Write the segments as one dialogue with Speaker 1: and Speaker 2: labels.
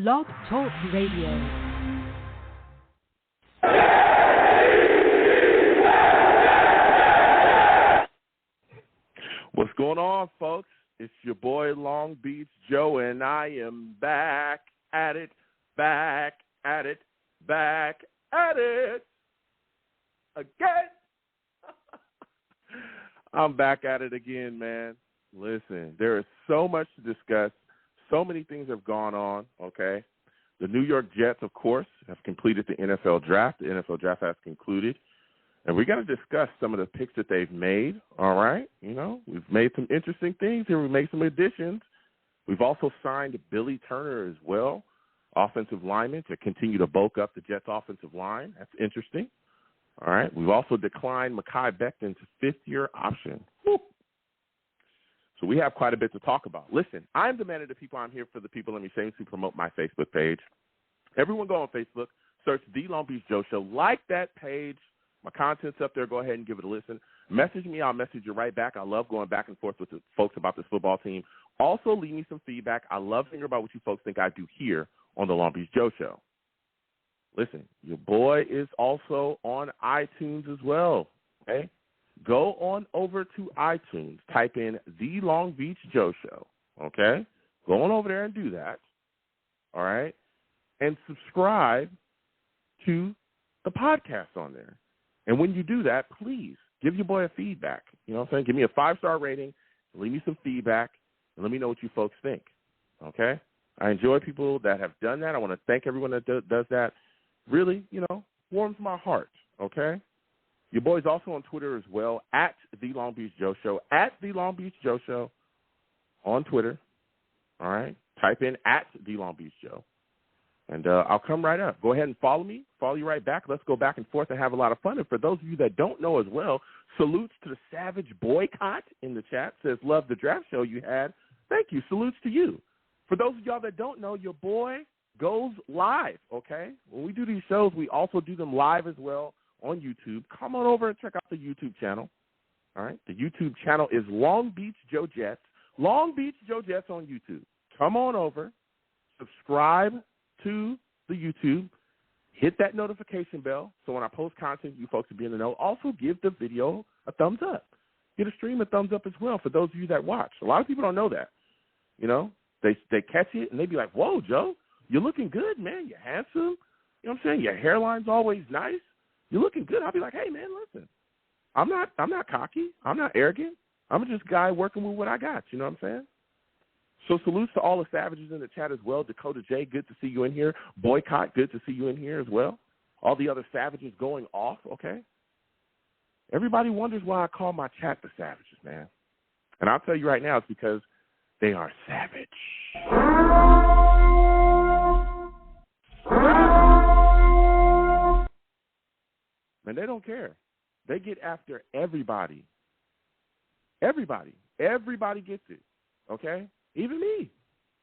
Speaker 1: Blog Talk Radio.
Speaker 2: What's going on, folks? It's your boy Long Beach Joe, and I am back at it again. I'm back at it again, man. Listen, there is so much to discuss. So many things have gone on, okay? The New York Jets, of course, have completed the NFL draft. The NFL draft has concluded. And we got to discuss some of the picks that they've made, all right? You know, we've made some interesting things here. We've made some additions. We've also signed Billy Turner as well, offensive lineman, to continue to bulk up the Jets' offensive line. That's interesting, all right? We've also declined Mekhi Becton's fifth-year option. Woo. So we have quite a bit to talk about. Listen, I'm the man of the people. I'm here for the people. Let me shamelessly promote my Facebook page. Everyone go on Facebook, search The Long Beach Joe Show. Like that page. My content's up there. Go ahead and give it a listen. Message me. I'll message you right back. I love going back and forth with the folks about this football team. Also, leave me some feedback. I love hearing about what you folks think I do here on the Long Beach Joe Show. Listen, your boy is also on iTunes as well, okay? Go on over to iTunes. Type in The Long Beach Joe Show, okay? Go on over there and do that, all right? And subscribe to the podcast on there. And when you do that, please give your boy a feedback. You know what I'm saying? Give me a 5-star rating, leave me some feedback, and let me know what you folks think, okay? I enjoy people that have done that. I want to thank everyone that does that. Really, you know, warms my heart, okay? Your boy's also on Twitter as well, at The Long Beach Joe Show, at The Long Beach Joe Show on Twitter, all right? Type in at The Long Beach Joe. And I'll come right up. Go ahead and follow me. Follow you right back. Let's go back and forth and have a lot of fun. And for those of you that don't know as well, salutes to the Savage Boycott in the chat. Says, love the draft show you had. Thank you. Salutes to you. For those of y'all that don't know, your boy goes live, okay? When we do these shows, we also do them live as well on YouTube. Come on over and check out the YouTube channel, all right? The YouTube channel is Long Beach Joe Jets. Long Beach Joe Jets on YouTube. Come on over. Subscribe to the YouTube, hit that notification bell so when I post content, you folks will be in the know. Also, give the video a thumbs up. Give the stream a thumbs up as well for those of you that watch. A lot of people don't know that. You know, they catch it and they be like, whoa, Joe, you're looking good, man. You're handsome. You know what I'm saying? Your hairline's always nice. You're looking good. I'll be like, hey, man, listen, I'm not cocky. I'm not arrogant. I'm just a guy working with what I got. You know what I'm saying? So salutes to all the savages in the chat as well. Dakota J, good to see you in here. Boycott, good to see you in here as well. All the other savages going off, okay? Everybody wonders why I call my chat the savages, man. And I'll tell you right now, it's because they are savage. And they don't care. They get after everybody. Everybody. Everybody gets it, okay? Even me.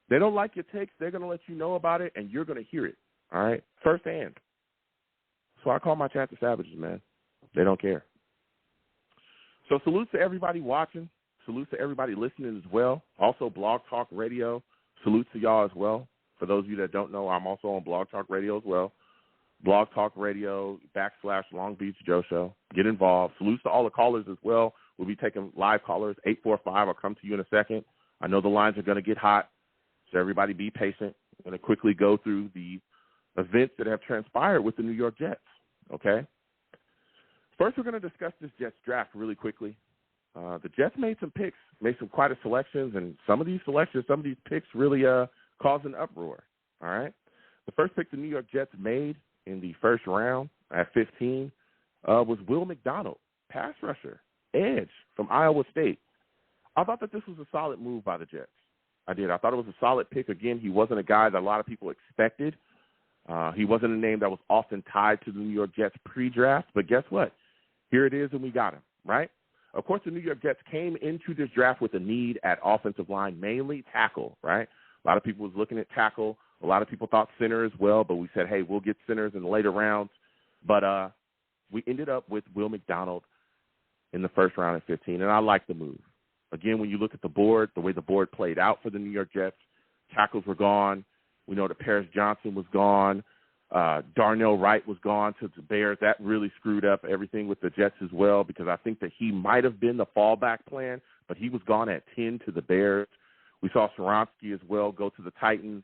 Speaker 2: They don't like your takes. They're going to let you know about it, and you're going to hear it, all right, firsthand. So I call my chat the savages, man. They don't care. So salutes to everybody watching. Salutes to everybody listening as well. Also, Blog Talk Radio. Salutes to y'all as well. For those of you that don't know, I'm also on Blog Talk Radio as well. Blog Talk Radio / Long Beach Joe Show. Get involved. Salutes to all the callers as well. We'll be taking live callers, 845. I'll come to you in a second. I know the lines are going to get hot, so everybody be patient. I'm going to quickly go through the events that have transpired with the New York Jets, okay? First, we're going to discuss this Jets draft really quickly. The Jets made some picks, made some quite a selections, and some of these selections, some of these picks really caused an uproar, all right? The first pick the New York Jets made in the first round at 15 was Will McDonald, pass rusher, edge from Iowa State. I thought that this was a solid move by the Jets. I did. I thought it was a solid pick. Again, he wasn't a guy that a lot of people expected. He wasn't a name that was often tied to the New York Jets pre-draft. But guess what? Here it is, and we got him, right? Of course, the New York Jets came into this draft with a need at offensive line, mainly tackle, right? A lot of people was looking at tackle. A lot of people thought center as well, but we said, hey, we'll get centers in the later rounds. But we ended up with Will McDonald in the first round at 15, and I like the move. Again, when you look at the board, the way the board played out for the New York Jets, tackles were gone. We know that Paris Johnson was gone. Darnell Wright was gone to the Bears. That really screwed up everything with the Jets as well, because I think that he might have been the fallback plan, but he was gone at 10 to the Bears. We saw Soronsky as well go to the Titans.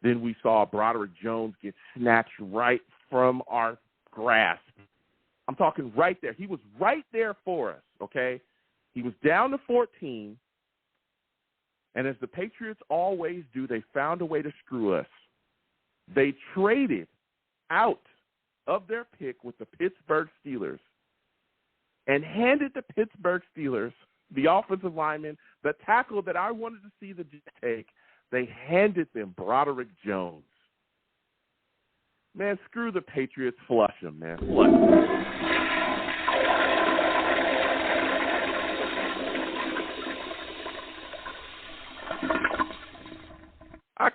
Speaker 2: Then we saw Broderick Jones get snatched right from our grasp. I'm talking right there. He was right there for us, okay? He was down to 14, and as the Patriots always do, they found a way to screw us. They traded out of their pick with the Pittsburgh Steelers and handed the Pittsburgh Steelers the offensive lineman, the tackle that I wanted to see the Jets take. They handed them Broderick Jones. Man, screw the Patriots. Flush them, man. Flush them.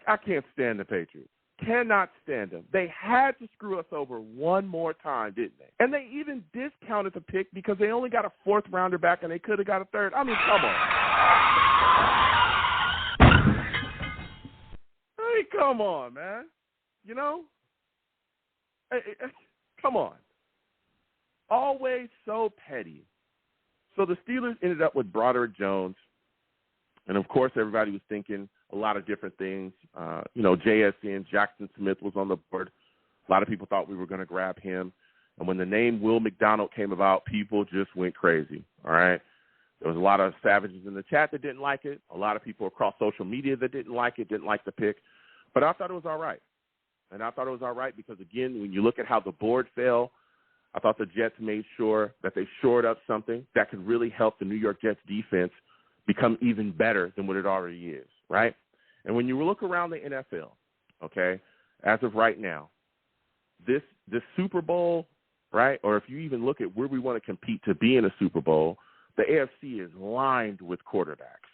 Speaker 2: I can't stand the Patriots. Cannot stand them. They had to screw us over one more time, didn't they? And they even discounted the pick because they only got a fourth rounder back and they could have got a third. I mean, come on. Hey, come on, man. You know? Come on. Always so petty. So the Steelers ended up with Broderick Jones. And, of course, everybody was thinking a lot of different things. JSN, Jackson Smith was on the board. A lot of people thought we were going to grab him. And when the name Will McDonald came about, people just went crazy, all right? There was a lot of savages in the chat that didn't like it, a lot of people across social media that didn't like it, didn't like the pick. But I thought it was all right. And I thought it was all right because, again, when you look at how the board fell, I thought the Jets made sure that they shored up something that could really help the New York Jets defense become even better than what it already is, right? And when you look around the NFL, okay, as of right now, this Super Bowl, right, or if you even look at where we want to compete to be in a Super Bowl, the AFC is lined with quarterbacks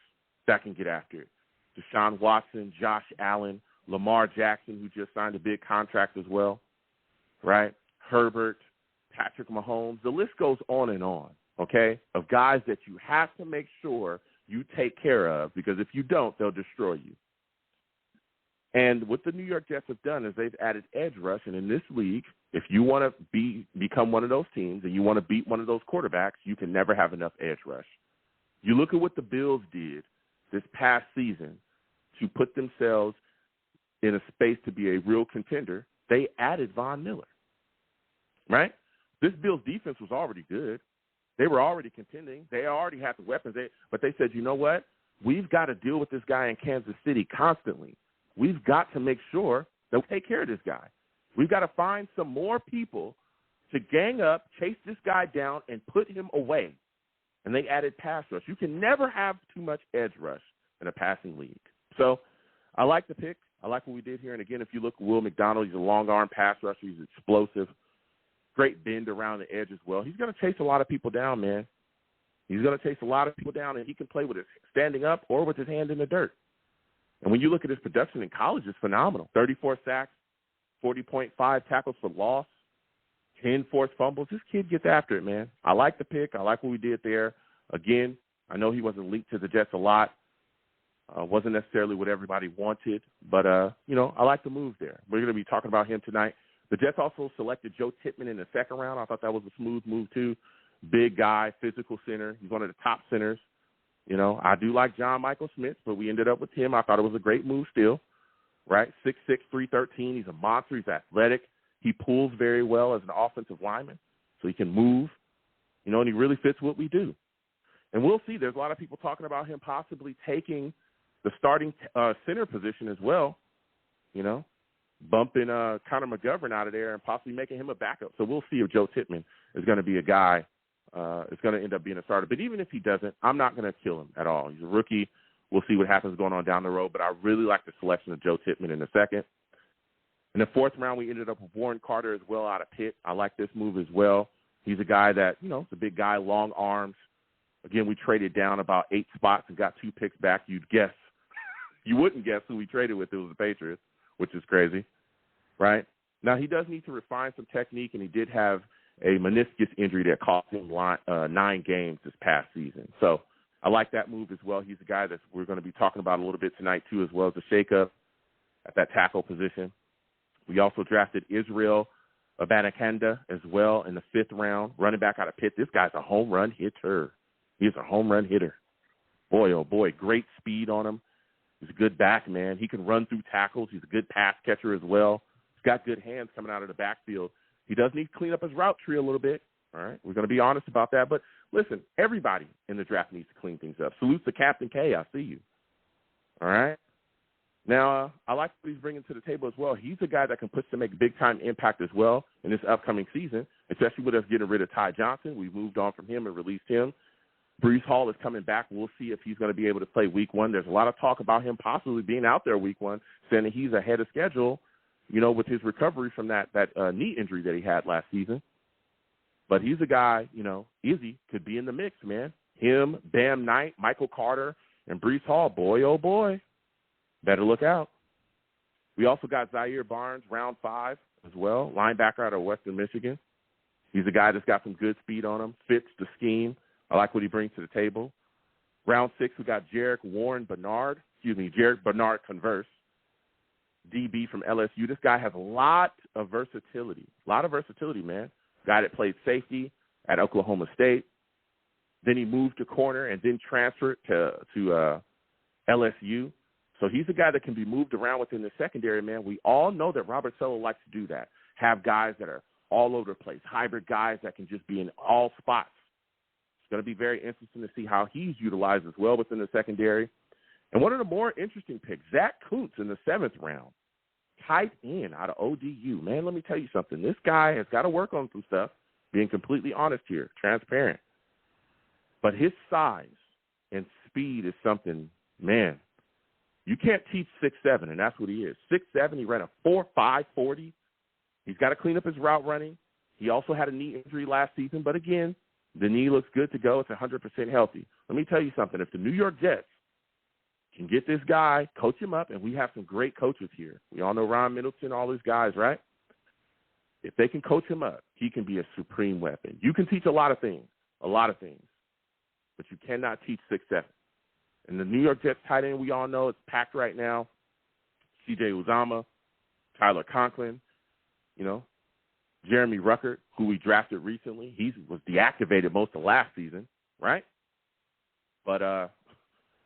Speaker 2: that can get after it. Deshaun Watson, Josh Allen, Lamar Jackson, who just signed a big contract as well, right? Herbert, Patrick Mahomes. The list goes on, okay, of guys that you have to make sure you take care of, because if you don't, they'll destroy you. And what the New York Jets have done is they've added edge rush, and in this league, if you want to become one of those teams and you want to beat one of those quarterbacks, you can never have enough edge rush. You look at what the Bills did this past season to put themselves in a space to be a real contender. They added Von Miller, right? This Bills defense was already good. They were already contending. They already had the weapons. But they said, you know what? We've got to deal with this guy in Kansas City constantly. We've got to make sure that we take care of this guy. We've got to find some more people to gang up, chase this guy down, and put him away. And they added pass rush. You can never have too much edge rush in a passing league. So I like the pick. I like what we did here. And, again, if you look at Will McDonald, he's a long-arm pass rusher. He's explosive. Great bend around the edge as well. He's going to chase a lot of people down, man. He's going to chase a lot of people down, and he can play with his standing up or with his hand in the dirt. And when you look at his production in college, it's phenomenal. 34 sacks, 40.5 tackles for loss, 10 forced fumbles. This kid gets after it, man. I like the pick. I like what we did there. Again, I know he wasn't linked to the Jets a lot. Wasn't necessarily what everybody wanted, but, I like the move there. We're going to be talking about him tonight. The Jets also selected Joe Tippmann in the second round. I thought that was a smooth move, too. Big guy, physical center. He's one of the top centers. I do like John Michael Smith, but we ended up with him. I thought it was a great move still, right? 6'6", 313. He's a monster. He's athletic. He pulls very well as an offensive lineman, so he can move, and he really fits what we do. And we'll see. There's a lot of people talking about him possibly taking the starting center position as well, bumping Connor McGovern out of there and possibly making him a backup. So we'll see if Joe Tippmann is going to be a guy is going to end up being a starter. But even if he doesn't, I'm not going to kill him at all. He's a rookie. We'll see what happens going on down the road. But I really like the selection of Joe Tippmann in the second. In the fourth round, we ended up with Warren Carter as well out of Pitt. I like this move as well. He's a guy that, is a big guy, long arms. Again, we traded down about 8 spots and got 2 picks back. You'd guess. You wouldn't guess who we traded with. It was the Patriots, which is crazy, right? Now, he does need to refine some technique, and he did have a meniscus injury that cost him 9 games this past season. So I like that move as well. He's a guy that we're going to be talking about a little bit tonight, too, as well as a shakeup. at that tackle position. We also drafted Israel Abanikanda as well in the 5th round, running back out of Pitt. This guy's a home run hitter. He's a home run hitter. Boy, oh boy, great speed on him. He's a good back, man. He can run through tackles. He's a good pass catcher as well. He's got good hands coming out of the backfield. He does need to clean up his route tree a little bit. All right, we're going to be honest about that. But listen, everybody in the draft needs to clean things up. Salute to Captain K. I see you. All right. Now, I like what he's bringing to the table as well. He's a guy that can push to make a big-time impact as well in this upcoming season, especially with us getting rid of Ty Johnson. We moved on from him and released him. Breece Hall is coming back. We'll see if he's going to be able to play week 1. There's a lot of talk about him possibly being out there week 1, saying that he's ahead of schedule, you know, with his recovery from that knee injury that he had last season. But he's a guy, you know, Izzy could be in the mix, man. Him, Bam Knight, Michael Carter, and Breece Hall. Boy, oh, boy. Better look out. We also got Zaire Barnes, round 5 as well, linebacker out of Western Michigan. He's a guy that's got some good speed on him, fits the scheme. I like what he brings to the table. Round 6, we got Jarek Bernard Converse, DB from LSU. This guy has a lot of versatility. Man. Guy that played safety at Oklahoma State. Then he moved to corner and then transferred to LSU. So he's a guy that can be moved around within the secondary, man. We all know that Robert Saleh likes to do that, have guys that are all over the place, hybrid guys that can just be in all spots. It's going to be very interesting to see how he's utilized as well within the secondary. And one of the more interesting picks, Zach Kuntz in the 7th round, tight end out of ODU. Man, let me tell you something. This guy has got to work on some stuff, being completely honest here, transparent. But his size and speed is something, man, you can't teach 6'7", and that's what he is. 6'7", he ran a 4.5 40. He's got to clean up his route running. He also had a knee injury last season, but again, the knee looks good to go. It's 100% healthy. Let me tell you something. If the New York Jets can get this guy, coach him up, and we have some great coaches here. We all know Ron Middleton, all these guys, right? If they can coach him up, he can be a supreme weapon. You can teach a lot of things, but you cannot teach 6'7". And the New York Jets tight end, we all know, it's packed right now. C.J. Uzomah, Tyler Conklin, you know, Jeremy Ruckert, who we drafted recently. He was deactivated most of last season, right? But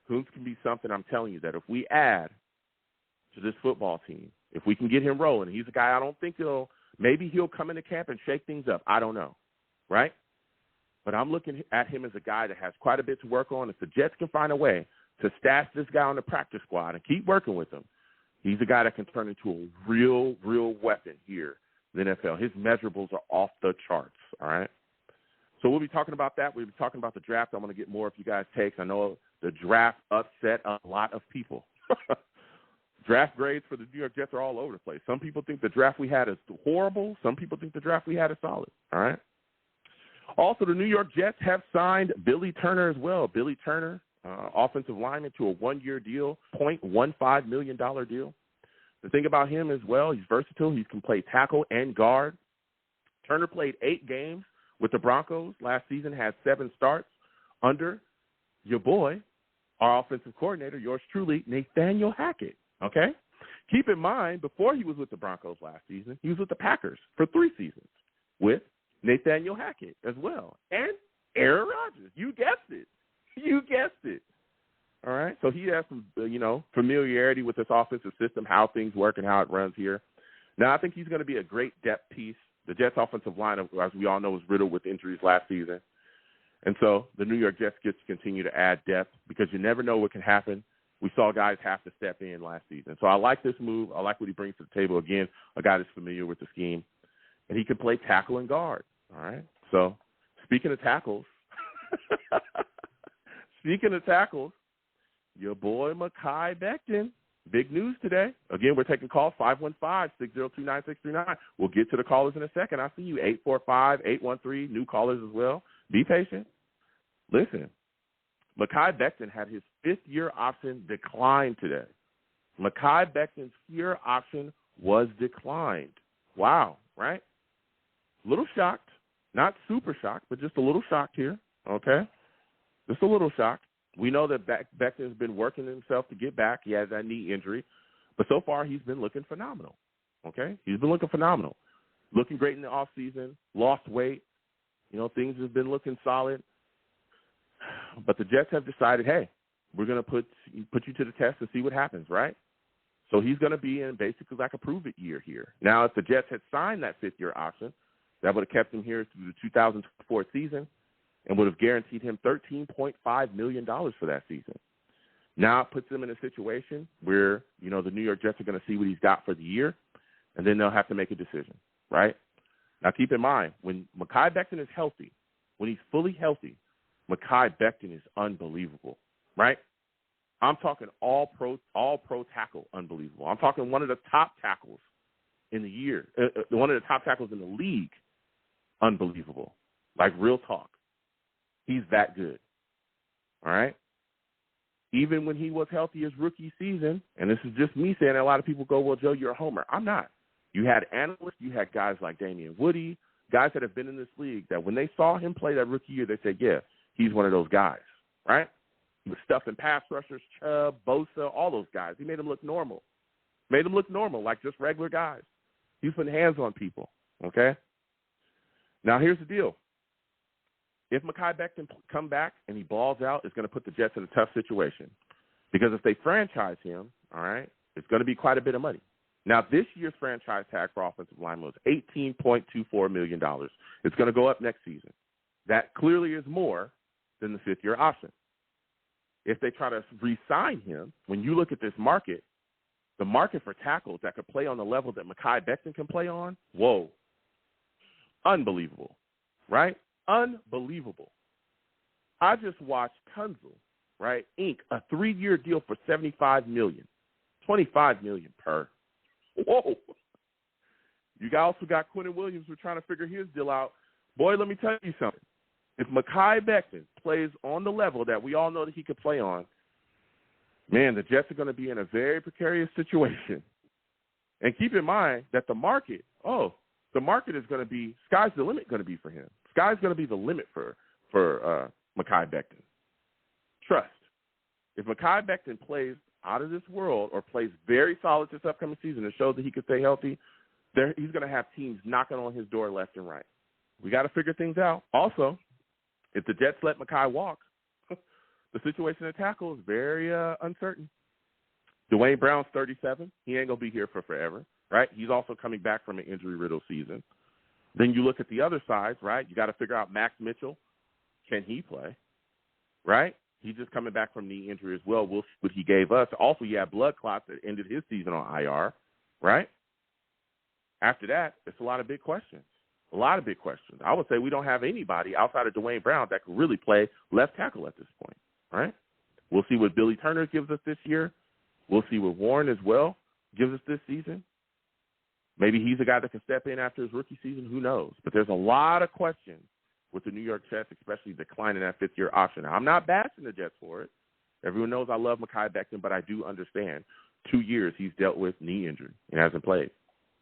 Speaker 2: Kuntz can be something, I'm telling you, that if we add to this football team, if we can get him rolling, he's a guy I don't think maybe he'll come into camp and shake things up. I don't know, right? But I'm looking at him as a guy that has quite a bit to work on. If the Jets can find a way to stash this guy on the practice squad and keep working with him, he's a guy that can turn into a real weapon here in the NFL. His measurables are off the charts, all right? So we'll be talking about that. We'll be talking about the draft. I'm going to get more of you guys' takes. I know the draft upset a lot of people. Draft grades for the New York Jets are all over the place. Some people think the draft we had is horrible. Some people think the draft we had is solid, all right? Also, the New York Jets have signed Billy Turner as well. Billy Turner, offensive lineman, to a 1-year deal, $0.15 million deal. The thing about him as well, he's versatile. He can play tackle and guard. Turner played 8 games with the Broncos last season, had 7 starts under your boy, our offensive coordinator, yours truly, Nathaniel Hackett, okay? Keep in mind, before he was with the Broncos last season, he was with the Packers for 3 seasons with Nathaniel Hackett as well, and Aaron Rodgers. You guessed it. All right, so he has some, familiarity with this offensive system, how things work and how it runs here. Now, I think he's going to be a great depth piece. The Jets' offensive line, as we all know, was riddled with injuries last season. And so the New York Jets get to continue to add depth because you never know what can happen. We saw guys have to step in last season. So I like this move. I like what he brings to the table. Again, a guy that's familiar with the scheme. And he can play tackle and guard, all right? So speaking of tackles, your boy Mekhi Becton, big news today. Again, we're taking calls, 515-602-9639. We'll get to the callers in a second. I see you, 845-813, new callers as well. Be patient. Listen, Mekhi Becton had his 5th-year option declined today. Mekhi Becton's year option was declined. Wow, right? A little shocked. Not super shocked, but just a little shocked here, okay? Just a little shocked. We know that Becton has been working himself to get back. He has that knee injury. But so far, he's been looking phenomenal, okay? He's been looking phenomenal. Looking great in the offseason, lost weight. You know, things have been looking solid. But the Jets have decided, hey, we're going to put you to the test and see what happens, right? So he's going to be in basically like a prove-it year here. Now, if the Jets had signed that fifth-year option, that would have kept him here through the 2004 season and would have guaranteed him $13.5 million for that season. Now it puts him in a situation where, you know, the New York Jets are going to see what he's got for the year, and then they'll have to make a decision, right? Now keep in mind, when Mekhi Becton is healthy, when he's fully healthy, Mekhi Becton is unbelievable, right? I'm talking all pro tackle unbelievable. I'm talking one of the top tackles in the year, one of the top tackles in the league unbelievable. Like real talk. He's that good, all right? Even when he was healthy his rookie season, and this is just me saying it, a lot of people go, well, Joe, you're a homer. I'm not. You had analysts, you had guys like Damian Woody, guys that have been in this league that when they saw him play that rookie year, they said, yeah, he's one of those guys, right? He was stuffing pass rushers, Chubb, Bosa, all those guys. He made them look normal. Made them look normal, like just regular guys. He's putting hands on people, okay? Now, here's the deal. If Mekhi Becton come back and he balls out, it's going to put the Jets in a tough situation. Because if they franchise him, all right, it's going to be quite a bit of money. Now, this year's franchise tag for offensive linemen was $18.24 million. It's going to go up next season. That clearly is more than the fifth-year option. If they try to re-sign him, when you look at this market, the market for tackles that could play on the level that Mekhi Becton can play on, whoa, unbelievable, right? Unbelievable. I just watched Tunzel, right, ink a 3-year deal for $75 million, $25 million per. Whoa. You also got Quentin Williams. We're trying to figure his deal out. Boy, let me tell you something. If Mekhi Becton plays on the level that we all know that he could play on, man, the Jets are going to be in a very precarious situation. And keep in mind that the market is going to be, sky's the limit going to be for him. Sky's going to be the limit for Mekhi Becton. Trust. If Mekhi Becton plays out of this world or plays very solid this upcoming season and shows that he can stay healthy, he's going to have teams knocking on his door left and right. We got to figure things out. Also, if the Jets let Mekhi walk, the situation at tackle is very uncertain. Dwayne Brown's 37. He ain't going to be here for forever, right? He's also coming back from an injury-riddled season. Then you look at the other side, right? You got to figure out Max Mitchell. Can he play, right? He's just coming back from knee injury as well. We'll see what he gave us. Also, you had blood clots that ended his season on IR, right? After that, it's a lot of big questions. A lot of big questions. I would say we don't have anybody outside of Dwayne Brown that could really play left tackle at this point, right? We'll see what Billy Turner gives us this year. We'll see what Warren as well gives us this season. Maybe he's a guy that can step in after his rookie season. Who knows? But there's a lot of questions with the New York Jets, especially declining that fifth-year option. Now, I'm not bashing the Jets for it. Everyone knows I love Mekhi Becton, but I do understand 2 years he's dealt with knee injury and hasn't played.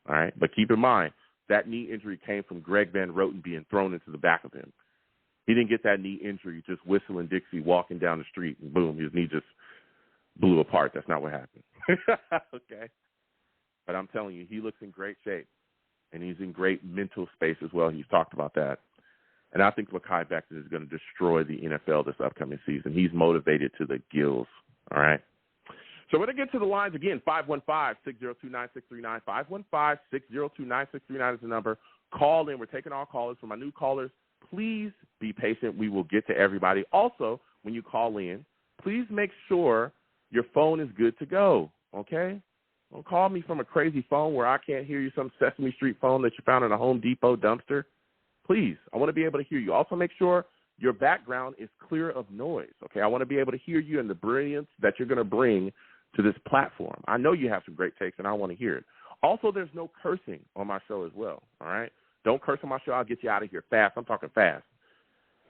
Speaker 2: All right? But keep in mind, that knee injury came from Greg Van Roten being thrown into the back of him. He didn't get that knee injury just whistling Dixie, walking down the street, and boom, his knee just blew apart. That's not what happened. Okay? But I'm telling you, he looks in great shape, and he's in great mental space as well. He's talked about that. And I think Mekhi Becton is going to destroy the NFL this upcoming season. He's motivated to the gills, all right? So we're going to get to the lines again, 515-602-9639. 515-602-9639 is the number. Call in. We're taking all callers. For my new callers, please be patient. We will get to everybody. Also, when you call in, please make sure your phone is good to go, okay? Don't call me from a crazy phone where I can't hear you, some Sesame Street phone that you found in a Home Depot dumpster. Please, I want to be able to hear you. Also, make sure your background is clear of noise, okay? I want to be able to hear you and the brilliance that you're going to bring to this platform. I know you have some great takes, and I want to hear it. Also, there's no cursing on my show as well, all right? Don't curse on my show. I'll get you out of here fast. I'm talking fast.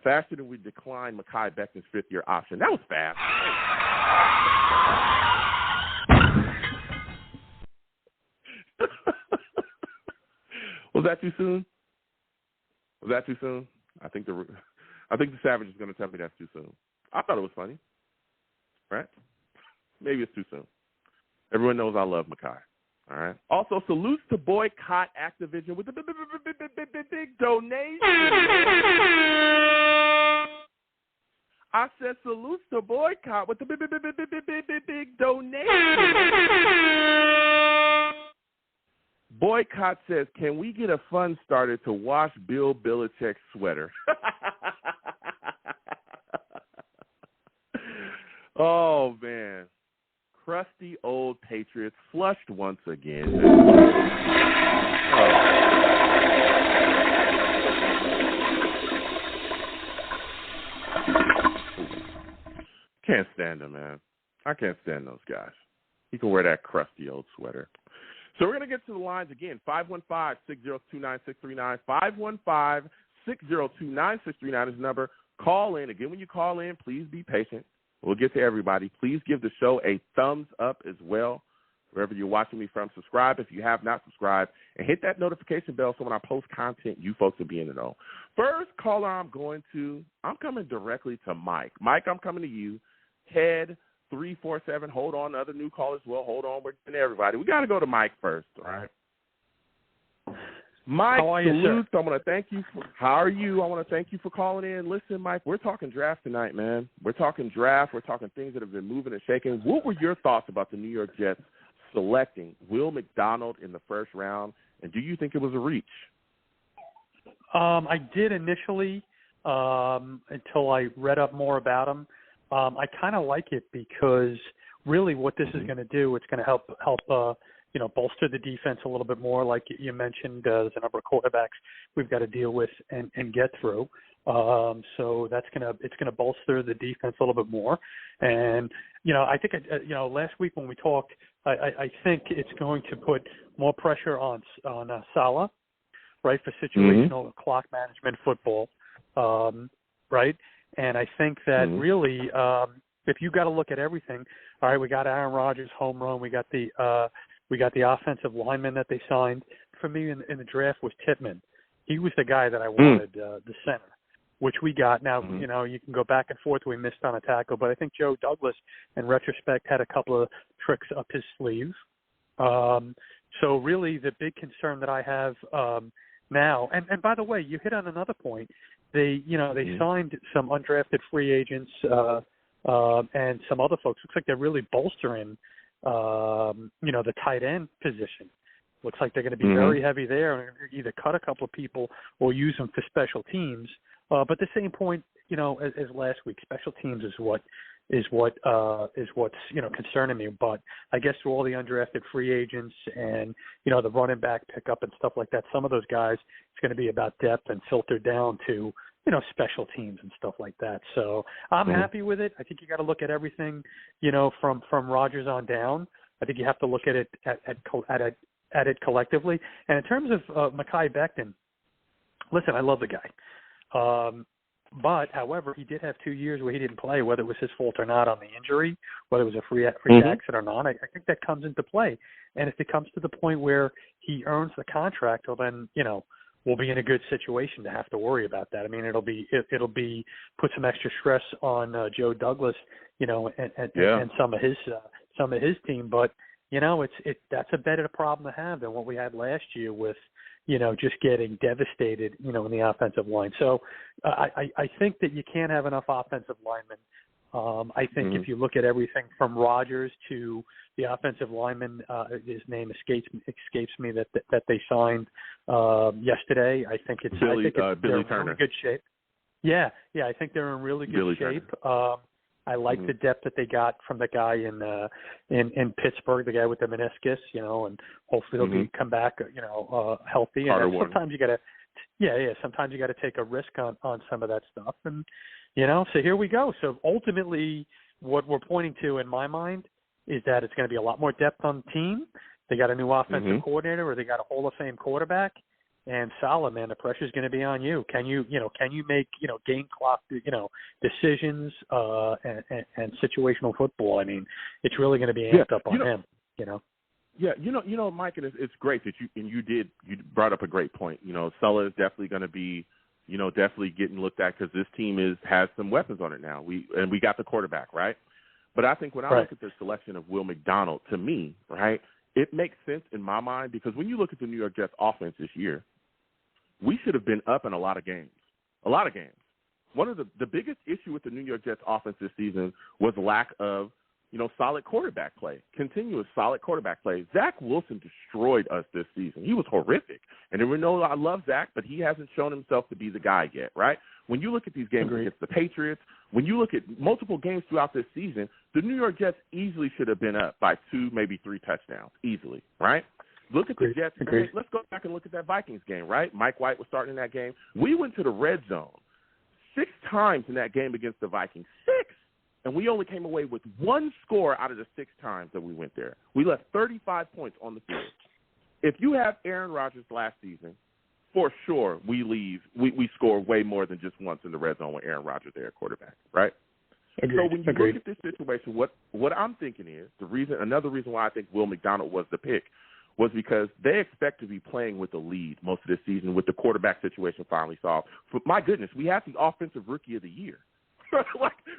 Speaker 2: Faster than we declined Mekhi Becton's fifth-year option. That was fast. Was that too soon? Was that too soon? I think the Savage is going to tell me that's too soon. I thought it was funny, right? Maybe it's too soon. Everyone knows I love Mekhi. All right. Also, salutes to Boycott Activision with the big donation. I said salutes to Boycott with the big donation. Boycott says, can we get a fund started to wash Bill Belichick's sweater? Oh, man. Crusty old Patriots flushed once again. Can't stand him, man. I can't stand those guys. He can wear that crusty old sweater. So we're going to get to the lines again. 515-602-9639. 515-602-9639 is the number. Call in. Again, when you call in, please be patient. We'll get to everybody. Please give the show a thumbs up as well, wherever you're watching me from. Subscribe if you have not subscribed, and hit that notification bell so when I post content, you folks will be in the know. First caller I'm coming directly to Mike. Mike, I'm coming to you. Ted, 347. Hold on. Other new callers as well. Hold on. We're getting everybody. We got to go to Mike first, all right? Mike,
Speaker 3: how are you,
Speaker 2: salute.
Speaker 3: sir?
Speaker 2: I want to thank you. How are you? I want to thank you for calling in. Listen, Mike, we're talking draft tonight, man. We're talking draft. We're talking things that have been moving and shaking. What were your thoughts about the New York Jets selecting Will McDonald in the first round, and do you think it was a reach?
Speaker 3: I did initially until I read up more about him. I kind of like it because really what this is going to do, it's going to help bolster the defense a little bit more. Like you mentioned, there's a number of quarterbacks we've got to deal with and get through. So it's gonna bolster the defense a little bit more. And I think last week when we talked, I think it's going to put more pressure on Saleh, right, for situational clock management football, right. And I think that really, if you got to look at everything, all right, we got Aaron Rodgers home run, we got the offensive lineman that they signed. For me in the draft was Tippmann. He was the guy that I wanted, the center, which we got. Now, you can go back and forth. We missed on a tackle, but I think Joe Douglas, in retrospect, had a couple of tricks up his sleeve. So really the big concern that I have now, and by the way, you hit on another point. They signed some undrafted free agents and some other folks. Looks like they're really bolstering the tight end position. Looks like they're going to be very heavy there, either cut a couple of people or use them for special teams. But at the same point, as last week, special teams is what's concerning me. But I guess through all the undrafted free agents and the running back pickup and stuff like that, some of those guys, it's going to be about depth and filtered down to special teams and stuff like that. So I'm happy with it. I think you got to look at everything, from Rodgers on down. I think you have to look at it at it collectively. And in terms of Mekhi Becton, listen, I love the guy. But, however, he did have 2 years where he didn't play, whether it was his fault or not on the injury, whether it was a free accident or not. I think that comes into play. And if it comes to the point where he earns the contract, well, then, we'll be in a good situation to have to worry about that. I mean, it'll be put some extra stress on Joe Douglas, and some of his team. But that's a better problem to have than what we had last year with just getting devastated in the offensive line. So I think that you can't have enough offensive linemen. I think if you look at everything from Rodgers to the offensive lineman, his name escapes me that they signed yesterday. I think it's
Speaker 2: Billy
Speaker 3: they're
Speaker 2: Turner.
Speaker 3: in really good shape. Yeah, I think they're in really good shape. I like the depth that they got from the guy in Pittsburgh, the guy with the meniscus, and hopefully they'll come back, healthy. And sometimes you got to, sometimes you got to take a risk on some of that stuff. And so here we go. So ultimately, what we're pointing to in my mind is that it's going to be a lot more depth on the team. They got a new offensive coordinator, or they got a Hall of Fame quarterback. And Saleh, man, the pressure's going to be on you. Can you make, game clock, decisions and situational football? I mean, it's really going to be amped up on him.
Speaker 2: Yeah, Mike, and it's great that you brought up a great point. Saleh is definitely going to be, definitely getting looked at because this team has some weapons on it now. We got the quarterback, right? But I think when I look at the selection of Will McDonald, to me, right, it makes sense in my mind because when you look at the New York Jets offense this year, we should have been up in a lot of games. A lot of games. One of the biggest issue with the New York Jets offense this season was lack of, solid quarterback play, continuous solid quarterback play. Zach Wilson destroyed us this season. He was horrific. And we know I love Zach, but he hasn't shown himself to be the guy yet, right? When you look at these games against the Patriots, when you look at multiple games throughout this season, the New York Jets easily should have been up by 2, maybe 3 touchdowns, easily, right? Look at the Jets. Let's go back and look at that Vikings game, right? Mike White was starting in that game. We went to the red zone 6 times in that game against the Vikings. 6! And we only came away with 1 score out of the 6 times that we went there. We left 35 points on the field. If you have Aaron Rodgers last season, for sure we score way more than just once in the red zone with Aaron Rodgers there at quarterback, right?
Speaker 3: Agreed.
Speaker 2: So when you look at this situation, what I'm thinking is another reason why I think Will McDonald was the pick was because they expect to be playing with the lead most of this season with the quarterback situation finally solved. My goodness, we have the offensive rookie of the year.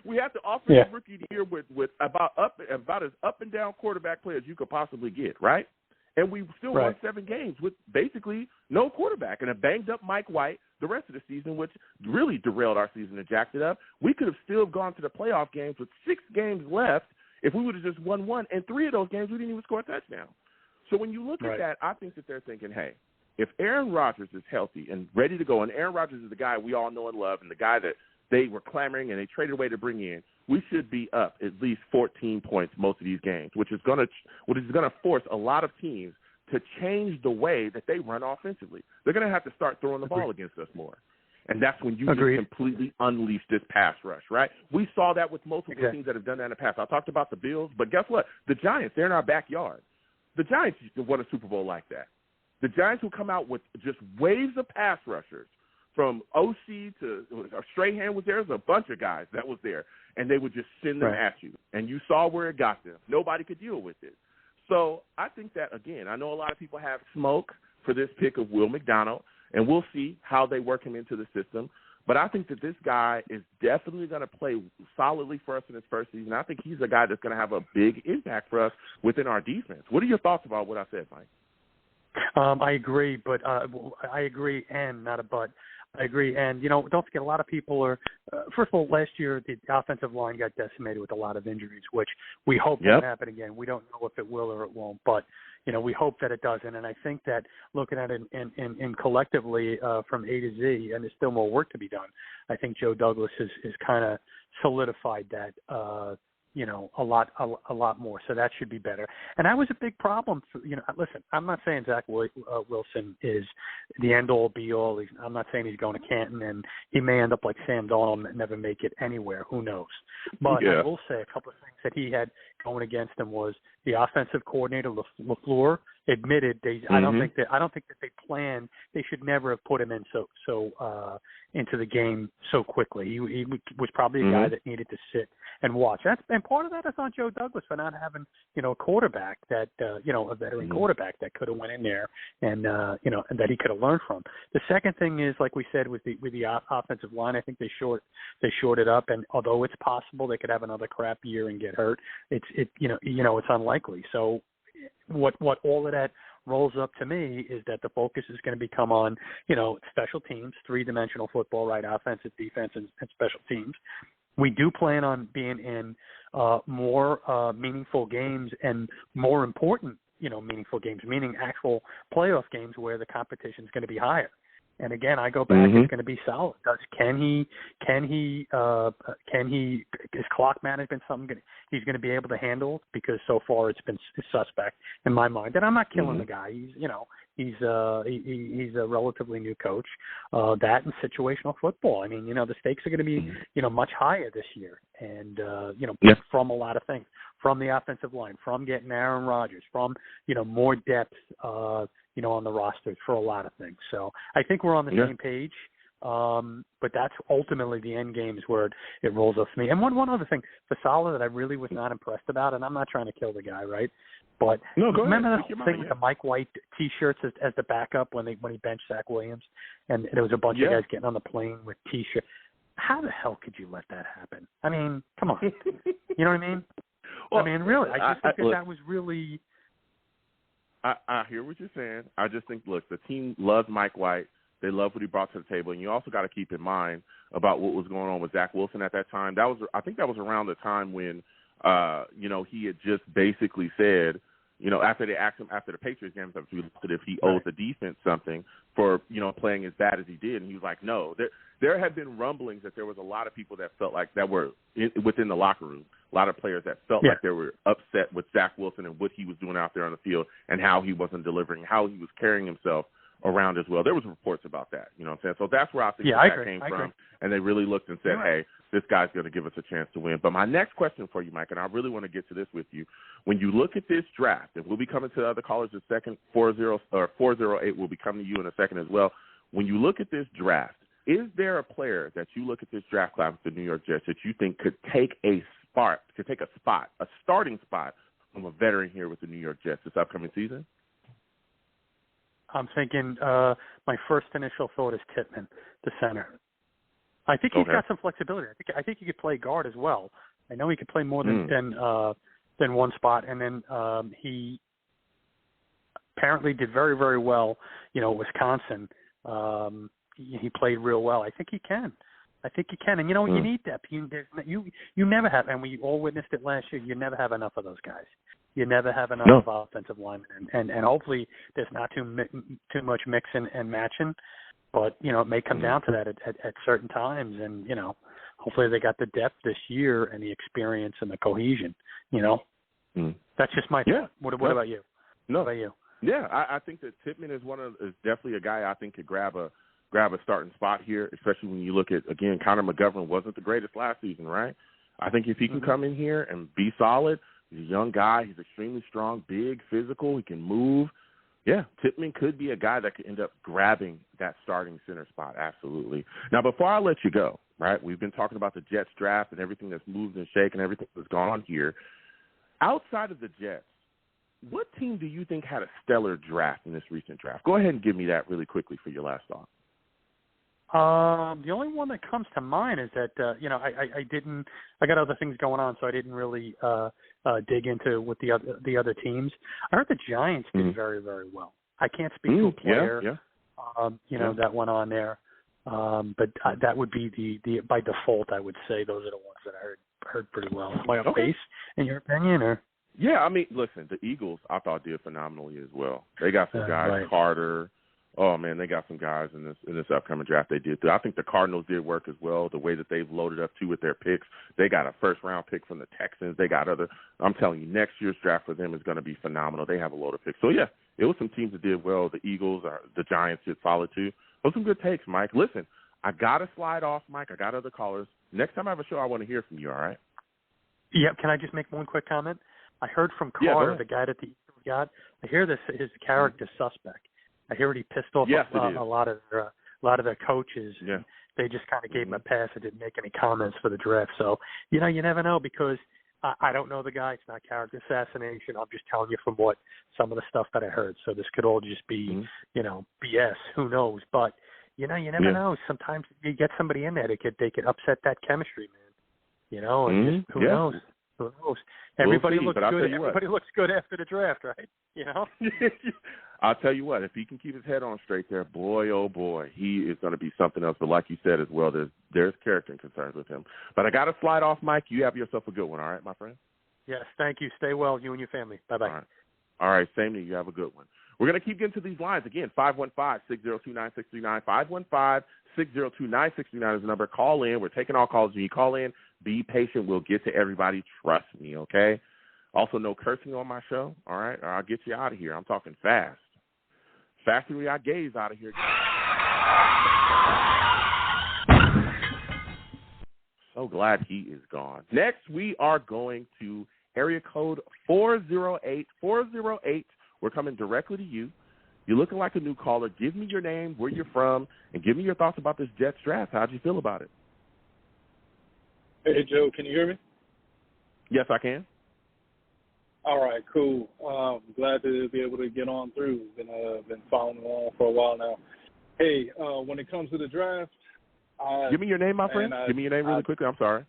Speaker 2: We have the offensive rookie of the year with about as up and down quarterback play as you could possibly get, right? And we still won 7 games with basically no quarterback and a banged up Mike White the rest of the season, which really derailed our season and jacked it up. We could have still gone to the playoff games with 6 games left if we would have just won 1. And 3 of those games we didn't even score a touchdown. So when you look at that, I think that they're thinking, hey, if Aaron Rodgers is healthy and ready to go, and Aaron Rodgers is the guy we all know and love and the guy that they were clamoring and they traded away to bring in, we should be up at least 14 points most of these games, which is going to force a lot of teams to change the way that they run offensively. They're going to have to start throwing the ball against us more. And that's when you just completely unleash this pass rush, right? We saw that with multiple teams that have done that in the past. I talked about the Bills, but guess what? The Giants, they're in our backyard. The Giants used to win a Super Bowl like that. The Giants will come out with just waves of pass rushers. From OC to Strahan was there. There's a bunch of guys that was there, and they would just send them at you. And you saw where it got them. Nobody could deal with it. So I think that, again, I know a lot of people have smoke for this pick of Will McDonald, and we'll see how they work him into the system. But I think that this guy is definitely going to play solidly for us in his first season. I think he's a guy that's going to have a big impact for us within our defense. What are your thoughts about what I said, Mike?
Speaker 3: I agree, but I agree and not a but. I agree. And, don't forget, a lot of people are first of all, last year the offensive line got decimated with a lot of injuries, which we hope won't happen again. We don't know if it will or it won't, but, we hope that it doesn't. And I think that looking at it in collectively from A to Z, and there's still more work to be done, I think Joe Douglas is kind of solidified that, a lot more. So that should be better. And that was a big problem. Listen, I'm not saying Zach Wilson is the end-all, be-all. I'm not saying he's going to Canton, and he may end up like Sam Darnold and never make it anywhere. Who knows? But I will say a couple of things that he had going against him was the offensive coordinator, LaFleur, admitted I don't think that they planned. They should never have put him in so into the game so quickly. He was probably a guy that needed to sit and watch. And part of that is on Joe Douglas for not having a quarterback that a veteran quarterback that could have went in there and and that he could have learned from. The second thing is, like we said, with the offensive line, I think they shorted up, and although it's possible they could have another crap year and get hurt, it's unlikely. So what all of that rolls up to me is that the focus is going to become on, special teams, 3-dimensional football, right? Offensive, defense, and special teams. We do plan on being in more meaningful games and more important, meaningful games, meaning actual playoff games where the competition is going to be higher. And again, I go back. It's going to be solid. Can he? Is clock management something he's going to be able to handle? Because so far it's been suspect in my mind. And I'm not killing the guy. He's a relatively new coach. That and situational football. I mean, the stakes are going to be much higher this year. And from a lot of things, from the offensive line, from getting Aaron Rodgers, from more depth. On the rosters for a lot of things. So I think we're on the same page, but that's ultimately the end game is where it rolls up for me. And one other thing, Fasala, that I really was not impressed about, and I'm not trying to kill the guy, right? But remember that whole thing with the Mike White T-shirts as the backup when he benched Zach Williams, and there was a bunch of guys getting on the plane with T-shirts. How the hell could you let that happen? I mean, come on. You know what I mean?
Speaker 2: Well,
Speaker 3: I mean, really, I just think that was really.
Speaker 2: I hear what you're saying. I just think, look, the team loves Mike White. They love what he brought to the table, and you also got to keep in mind about what was going on with Zach Wilson at that time. I think that was around the time when, he had just basically said, after they asked him after the Patriots game, if he owed the defense something for, playing as bad as he did, and he was like, no. There had been rumblings that there was a lot of people that felt like that were within the locker room, a lot of players that felt like they were upset with Zach Wilson and what he was doing out there on the field and how he wasn't delivering, how he was carrying himself around as well. There was reports about that, you know what I'm saying? So that's where I think that came from. And they really looked and said, hey, this guy's going to give us a chance to win. But my next question for you, Mike, and I really want to get to this with you. When you look at this draft, and we'll be coming to the other callers in a second, 408 will be coming to you in a second as well. When you look at this draft, is there a player that you look at this draft class with the New York Jets that you think could take a starting spot from a veteran here with the New York Jets this upcoming season?
Speaker 3: I'm thinking my first initial thought is Tippmann, the center. I think he's got some flexibility. I think he could play guard as well. I know he could play more than one spot, and then he apparently did very, very well. At Wisconsin, he played real well. I think he can. And you need depth. You never have, and we all witnessed it last year. You never have enough of those guys. You never have enough offensive linemen, and hopefully there's not too much mixing and matching. But it may come down to that at certain times, and hopefully they got the depth this year and the experience and the cohesion. That's just my thought. What about you?
Speaker 2: No.
Speaker 3: What about you?
Speaker 2: Yeah, I think that Tippmann is definitely a guy I think could grab a starting spot here, especially when you look at, again, Connor McGovern wasn't the greatest last season, right? I think if he can come in here and be solid, he's a young guy, he's extremely strong, big, physical, he can move. Yeah, Tippmann could be a guy that could end up grabbing that starting center spot, absolutely. Now, before I let you go, right, we've been talking about the Jets draft and everything that's moved and shaken, everything that's gone on here. Outside of the Jets, what team do you think had a stellar draft in this recent draft? Go ahead and give me that really quickly for your last thought.
Speaker 3: The only one that comes to mind is that I got other things going on, so I didn't really dig into with the other teams. I heard the Giants did very, very well. I can't speak to a player, that went on there, but that would be the by default. I would say those are the ones that I heard pretty well. Am I off base in your opinion, or?
Speaker 2: Yeah, I mean, listen, the Eagles I thought did phenomenally as well. They got some guys, Carter. Oh, man, they got some guys in this upcoming draft they did. I think the Cardinals did work as well, the way that they've loaded up, too, with their picks. They got a first-round pick from the Texans. They got I'm telling you, next year's draft for them is going to be phenomenal. They have a load of picks. So, yeah, it was some teams that did well. The Eagles, the Giants did solid, too. Those some good takes, Mike. Listen, I got to slide off, Mike. I got other callers. Next time I have a show, I want to hear from you, all right?
Speaker 3: Yeah, can I just make one quick comment? I heard from Carter, the guy that the Eagles got. I hear his character suspect. I hear he pissed off a lot of their coaches.
Speaker 2: Yeah.
Speaker 3: They just kind of gave him a pass and didn't make any comments for the draft. So, you never know because I don't know the guy. It's not character assassination. I'm just telling you from what some of the stuff that I heard. So this could all just be, BS. Who knows? But, you never know. Sometimes you get somebody in there, they could upset that chemistry, man. And just, who knows? Who knows? Everybody looks good. Everybody looks good after the draft, right?
Speaker 2: I'll tell you what, if he can keep his head on straight there, boy, oh boy, he is going to be something else. But like you said as well, there's character and concerns with him. But I got to slide off, Mike. You have yourself a good one, all right, my friend?
Speaker 3: Yes, thank you. Stay well, you and your family. Bye-bye.
Speaker 2: All right, same to you. You have a good one. We're going to keep getting to these lines. Again, 515-602-9639. 515-602-9639 is the number. Call in. We're taking all calls. When you call in, be patient. We'll get to everybody. Trust me, okay? Also, no cursing on my show, all right? Or I'll get you out of here. I'm talking fast. Faster than I gaze out of here. So glad he is gone. Next, we are going to area code 408. 408. We're coming directly to you. You're looking like a new caller. Give me your name, where you're from, and give me your thoughts about this Jets draft. How'd you feel about it?
Speaker 4: Hey, Joe, can you hear me?
Speaker 2: Yes, I can.
Speaker 4: All right, cool. Glad to be able to get on through. Been following along for a while now. Hey, when it comes to the draft,
Speaker 2: give me your name, my friend. Give me your name really quickly. I'm sorry.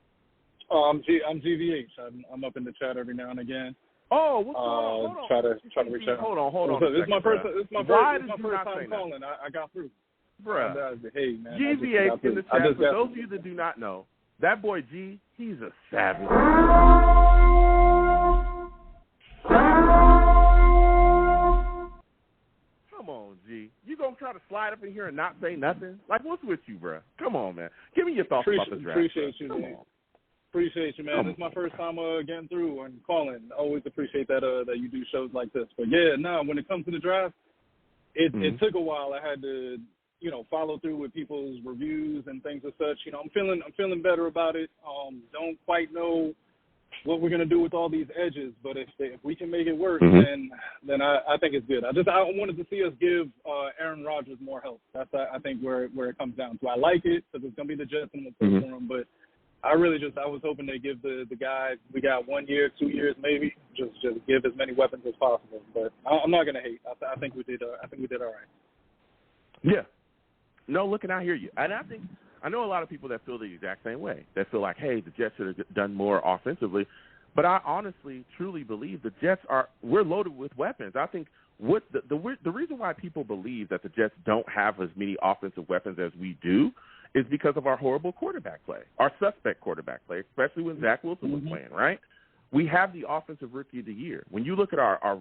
Speaker 4: I'm GVH. I'm up in the chat every now and again.
Speaker 2: Oh, what's going on? Hold on.
Speaker 4: Try to reach out.
Speaker 2: Hold on.
Speaker 4: This is my first time calling. I got through.
Speaker 2: Bruh.
Speaker 4: Hey, man.
Speaker 2: GVH in the chat. For those of you that do not know, that boy G, he's a savage. Come on, G. You gonna try to slide up in here and not say nothing? Like, what's with you, bruh? Come on, man. Give me your thoughts about the draft.
Speaker 4: Appreciate you, man. Appreciate you, man. This is my first time getting through and calling. Always appreciate that that you do shows like this. But yeah, when it comes to the draft, it took a while. I had to, follow through with people's reviews and things as such. I'm feeling better about it. Don't quite know what we're gonna do with all these edges, but if we can make it work, then I think it's good. I wanted to see us give Aaron Rodgers more help. That's I think where it comes down to. I like it because it's gonna be the Jets and we'll play for him, but I was hoping to give the guy, we got 1 year, 2 years maybe, just give as many weapons as possible. But I'm not gonna hate. I think we did all right.
Speaker 2: Yeah. No, look, and I hear you. And I know a lot of people that feel the exact same way. That feel like, hey, the Jets should have done more offensively. But I honestly, truly believe the Jets we're loaded with weapons. I think the reason why people believe that the Jets don't have as many offensive weapons as we do is because of our horrible quarterback play, our suspect quarterback play, especially when Zach Wilson was playing, right? We have the offensive rookie of the year. When you look at our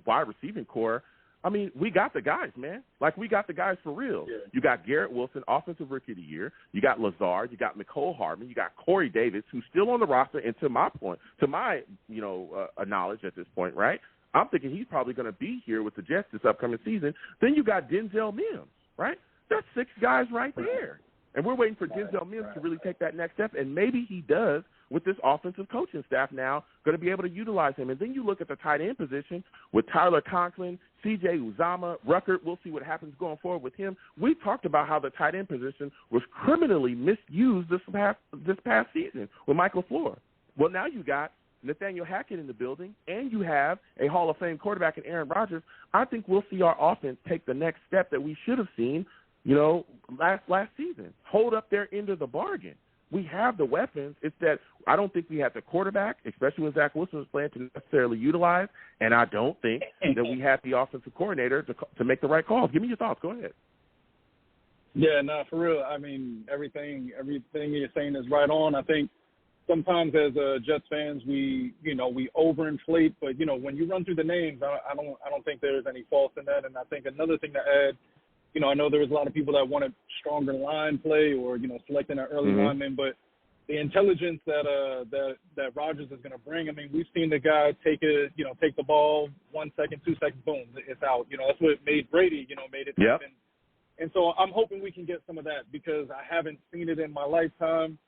Speaker 2: wide receiving core, I mean, we got the guys, man. Like, we got the guys for real. Yeah. You got Garrett Wilson, offensive rookie of the year. You got Lazard. You got Mecole Hardman. You got Corey Davis, who's still on the roster. And to my knowledge at this point, right, I'm thinking he's probably going to be here with the Jets this upcoming season. Then you got Denzel Mims, right? That's 6 guys right there. And we're waiting for Denzel Mims to really take that next step, and maybe he does with this offensive coaching staff now, going to be able to utilize him. And then you look at the tight end position with Tyler Conklin, C.J. Uzomah, Ruckert. We'll see what happens going forward with him. We talked about how the tight end position was criminally misused this past season with Michael Floyd. Well, now you got Nathaniel Hackett in the building, and you have a Hall of Fame quarterback in Aaron Rodgers. I think we'll see our offense take the next step that we should have seen, last season. Hold up their end of the bargain. We have the weapons. It's that I don't think we have the quarterback, especially when Zach Wilson was playing, to necessarily utilize, and I don't think that we have the offensive coordinator to make the right calls. Give me your thoughts. Go ahead.
Speaker 4: Yeah, no, for real. I mean, everything you're saying is right on. I think sometimes as Jets fans, we overinflate, but when you run through the names, I don't think there's any fault in that. And I think another thing to add, I know there was a lot of people that wanted stronger line play or, selecting an early lineman, but the intelligence that Rodgers is going to bring, I mean, we've seen the guy take the ball 1 second, 2 seconds, boom, it's out. That's what made Brady, made it happen. And so I'm hoping we can get some of that because I haven't seen it in my lifetime,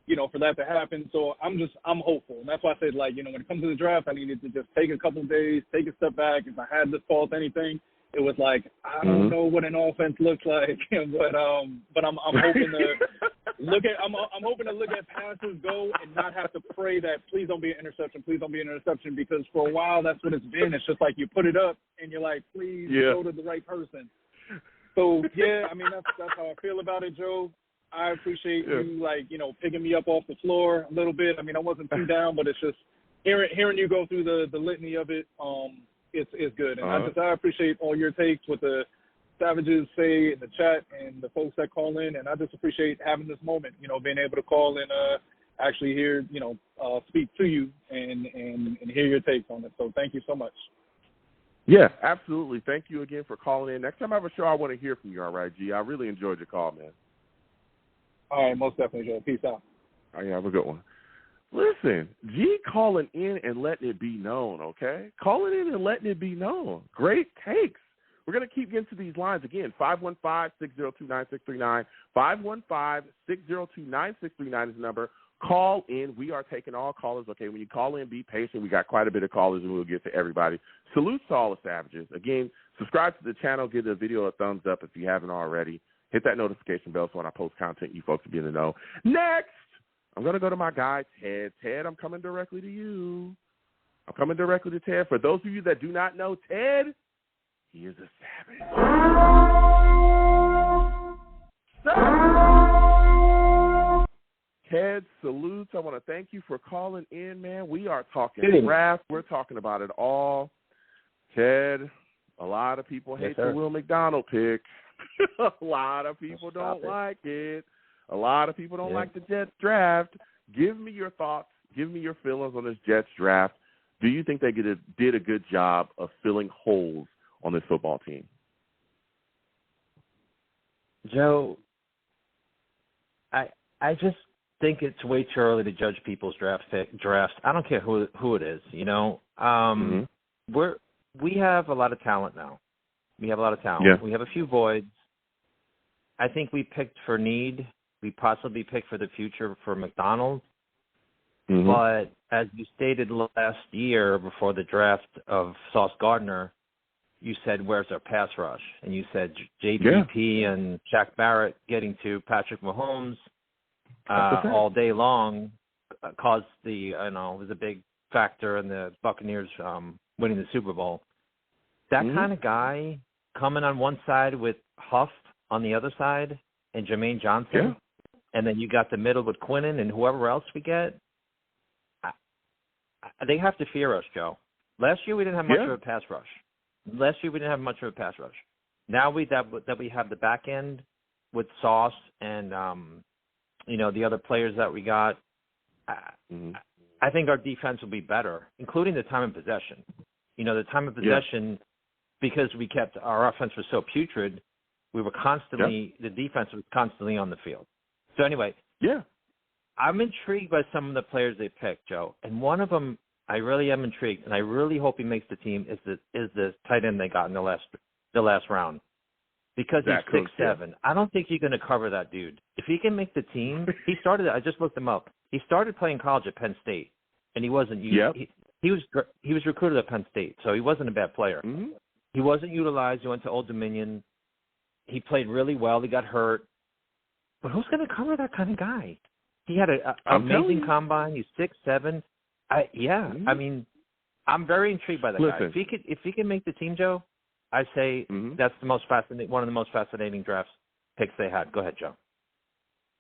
Speaker 4: for that to happen. So I'm hopeful. And that's why I said, when it comes to the draft, I needed to just take a couple of days, take a step back. If I had to fault anything, it was like, I don't know what an offense looks like, but I'm hoping to I'm hoping to look at passes go and not have to pray that please don't be an interception, because for a while that's what it's been. It's just like you put it up and you're like, please go to the right person. So yeah, I mean that's how I feel about it, Joe. I appreciate you picking me up off the floor a little bit. I mean I wasn't too down, but it's just hearing you go through the litany of it. It's good. And I appreciate all your takes, what the Savages say in the chat and the folks that call in. And I just appreciate having this moment, being able to call and actually hear, speak to you and hear your takes on it. So thank you so much.
Speaker 2: Yeah, absolutely. Thank you again for calling in. Next time I have a show, I want to hear from you. All right, G. I really enjoyed your call, man.
Speaker 4: All right, most definitely, Joe. Peace out.
Speaker 2: All right, have a good one. Listen, G calling in and letting it be known, okay? Calling in and letting it be known. Great takes. We're going to keep getting to these lines again. 515-602-9639. 515-602-9639 is the number. Call in. We are taking all callers, okay? When you call in, be patient. We got quite a bit of callers, and we'll get to everybody. Salute to all the Savages. Again, subscribe to the channel. Give the video a thumbs up if you haven't already. Hit that notification bell so when I post content, you folks will be in the know. Next! I'm going to go to my guy, Ted. Ted, I'm coming directly to you. I'm coming directly to Ted. For those of you that do not know Ted, he is a savage. Ted salutes I want to thank you for calling in, man. We are talking
Speaker 5: Good.
Speaker 2: draft. We're talking about it all. Ted, a lot of people hate the Will McDonald pick. A lot of people don't like it. A lot of people don't like the Jets draft. Give me your thoughts. Give me your feelings on this Jets draft. Do you think they did a good job of filling holes on this football team?
Speaker 5: Joe, I just think it's way too early to judge people's drafts. I don't care who it is. You know, we have a lot of talent now. We have a lot of talent.
Speaker 2: Yeah.
Speaker 5: We have a few voids. I think we picked for need. We possibly picked for the future for McDonald.
Speaker 2: Mm-hmm.
Speaker 5: But as you stated last year before the draft of Sauce Gardner, you said, where's our pass rush? And you said JPP and Shaq Barrett getting to Patrick Mahomes all day long caused was a big factor in the Buccaneers winning the Super Bowl. That kind of guy coming on one side with Huff on the other side and Jermaine Johnson, and then you got the middle with Quinnen and whoever else we get, they have to fear us, Joe. Last year we didn't have much of a pass rush. Now that we have the back end with Sauce and the other players that we got, I think our defense will be better, including the time of possession. The time of possession, because we kept our offense was so putrid, we were constantly the defense was constantly on the field. So anyway, I'm intrigued by some of the players they picked, Joe, and one of them I really am intrigued, and I really hope he makes the team. Is the tight end they got in the last round, because he's 6'7". I don't think you're going to cover that dude. If he can make the team, he started. I just looked him up. He started playing college at Penn State, and he wasn't. He was recruited at Penn State, so he wasn't a bad player. Mm-hmm. He wasn't utilized. He went to Old Dominion. He played really well. He got hurt. But who's going to cover that kind of guy? He had an amazing combine. He's 6'7". I mean, I'm very intrigued by that guy. If he can make the team, Joe, I say that's the most fascinating, one of the most fascinating draft picks they had. Go ahead, Joe.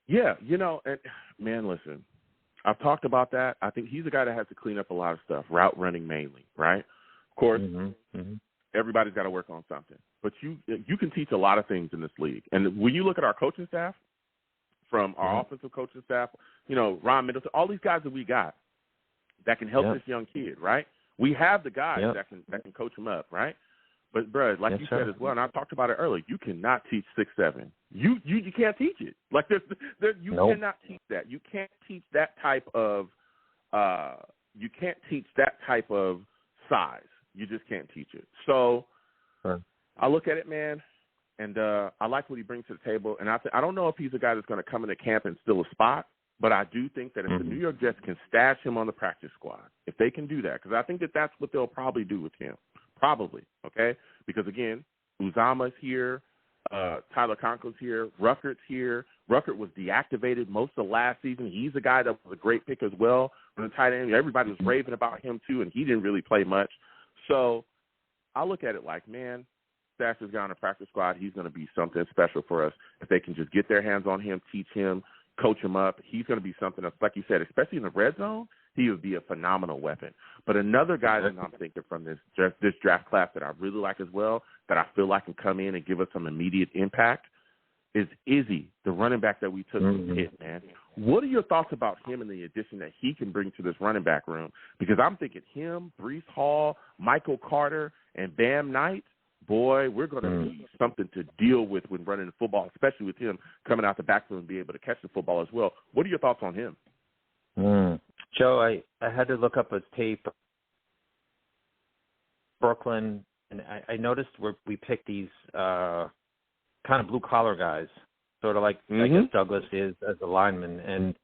Speaker 2: Yeah, and, man, listen, I've talked about that. I think he's a guy that has to clean up a lot of stuff, route running mainly, right? Of course, everybody's got to work on something. But you can teach a lot of things in this league. And when you look at our coaching staff, from our offensive coaching staff, Ron Middleton, all these guys that we got that can help this young kid, right? We have the guys that can coach him up, right? But, bro, like you said as well, and I talked about it earlier, you cannot teach 6'7". You can't teach it. Like you cannot teach that. You can't teach that type of size. You just can't teach it. So I look at it, man, and I like what he brings to the table. And I don't know if he's a guy that's going to come into camp and steal a spot, but I do think that if the New York Jets can stash him on the practice squad, if they can do that, because I think that's what they'll probably do with him. Probably, okay? Because, again, Uzama's here, Tyler Conkl's here, Ruckert's here. Ruckert was deactivated most of last season. He's a guy that was a great pick as well from the tight end. Everybody was raving about him, too, and he didn't really play much. So I look at it like, man, stash this guy on the practice squad. He's going to be something special for us. If they can just get their hands on him, teach him, coach him up, he's going to be something else. Like you said, especially in the red zone, he would be a phenomenal weapon. But another guy that I'm thinking from this draft class that I really like as well, that I feel like can come in and give us some immediate impact, is Izzy, the running back that we took from Pitt, man. What are your thoughts about him and the addition that he can bring to this running back room? Because I'm thinking him, Breece Hall, Michael Carter, and Bam Knight, boy, we're going to need something to deal with when running the football, especially with him coming out the backfield and be able to catch the football as well. What are your thoughts on him?
Speaker 5: Joe, I had to look up his tape. Brooklyn, and I noticed we picked these kind of blue-collar guys, sort of like I guess Douglas is as a lineman, and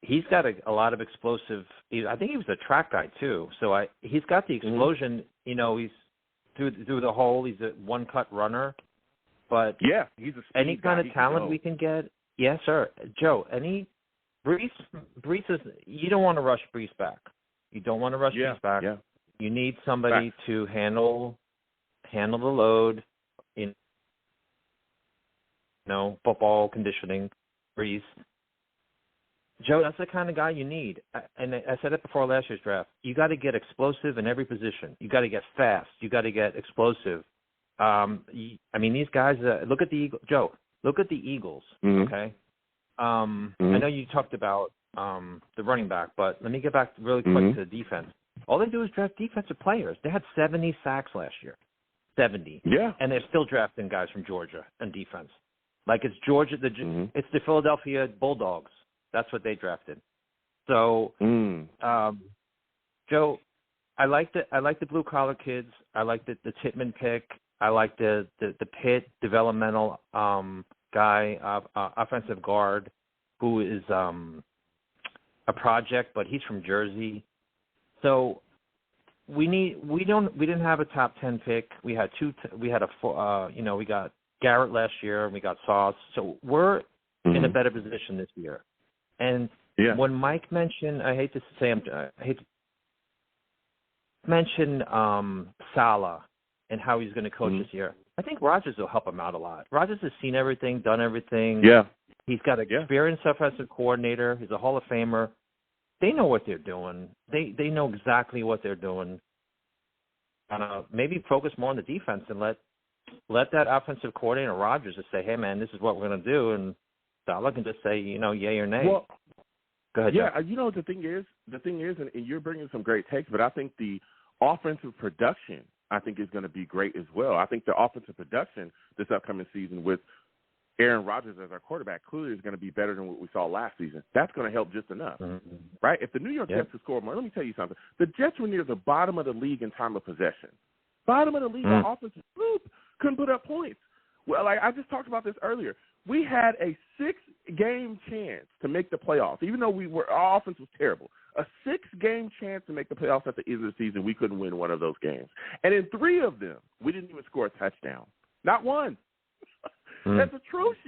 Speaker 5: he's got a lot of explosive – I think he was a track guy too. So he's got the explosion. He's through the hole. He's a one-cut runner. But
Speaker 2: he's a
Speaker 5: any kind of talent we can get – yes, sir. Joe, Breece is – you don't want to rush Breece back. Breece back. Yeah. You need somebody to handle the load in football conditioning. Breece. Joe, that's the kind of guy you need. And I said it before last year's draft. You got to get explosive in every position. You got to get fast. You got to get explosive. These guys. Look at the Eagles. Joe, look at the Eagles. Okay. I know you talked about the running back, but let me get back really quick to the defense. All they do is draft defensive players. They had 70 sacks last year. 70.
Speaker 2: Yeah.
Speaker 5: And they're still drafting guys from Georgia in defense. Like it's Georgia. It's the Philadelphia Bulldogs. That's what they drafted. So, Joe, I like the blue collar kids. I like the Tittman pick. I like the Pitt developmental guy, offensive guard, who is a project, but he's from Jersey. So we didn't have a top 10 pick. We had we got Garrett last year and we got Sauce. So we're in a better position this year. And when Mike mentioned, I hate to mention Salah and how he's going to coach this year. I think Rodgers will help him out a lot. Rodgers has seen everything, done everything.
Speaker 2: Yeah.
Speaker 5: He's got an experienced offensive coordinator. He's a Hall of Famer. They know what they're doing. They know exactly what they're doing. Maybe focus more on the defense and let that offensive coordinator Rodgers just say, "Hey, man, this is what we're going to do," and Salah can just say, yay or nay.
Speaker 2: Well,
Speaker 5: go ahead.
Speaker 2: Yeah,
Speaker 5: John.
Speaker 2: the thing is, and you're bringing some great takes, but I think the offensive production, I think, is going to be great as well. I think the offensive production this upcoming season with Aaron Rodgers as our quarterback clearly is going to be better than what we saw last season. That's going to help just enough, right? If the New York Jets could score more, let me tell you something. The Jets were near the bottom of the league in time of possession. Bottom of the league on offensive group, couldn't put up points. Well, I just talked about this earlier. We had a 6-game chance to make the playoffs, even though our offense was terrible. A 6-game chance to make the playoffs at the end of the season. We couldn't win one of those games. And in 3 of them, we didn't even score a touchdown. Not one. That's atrocious,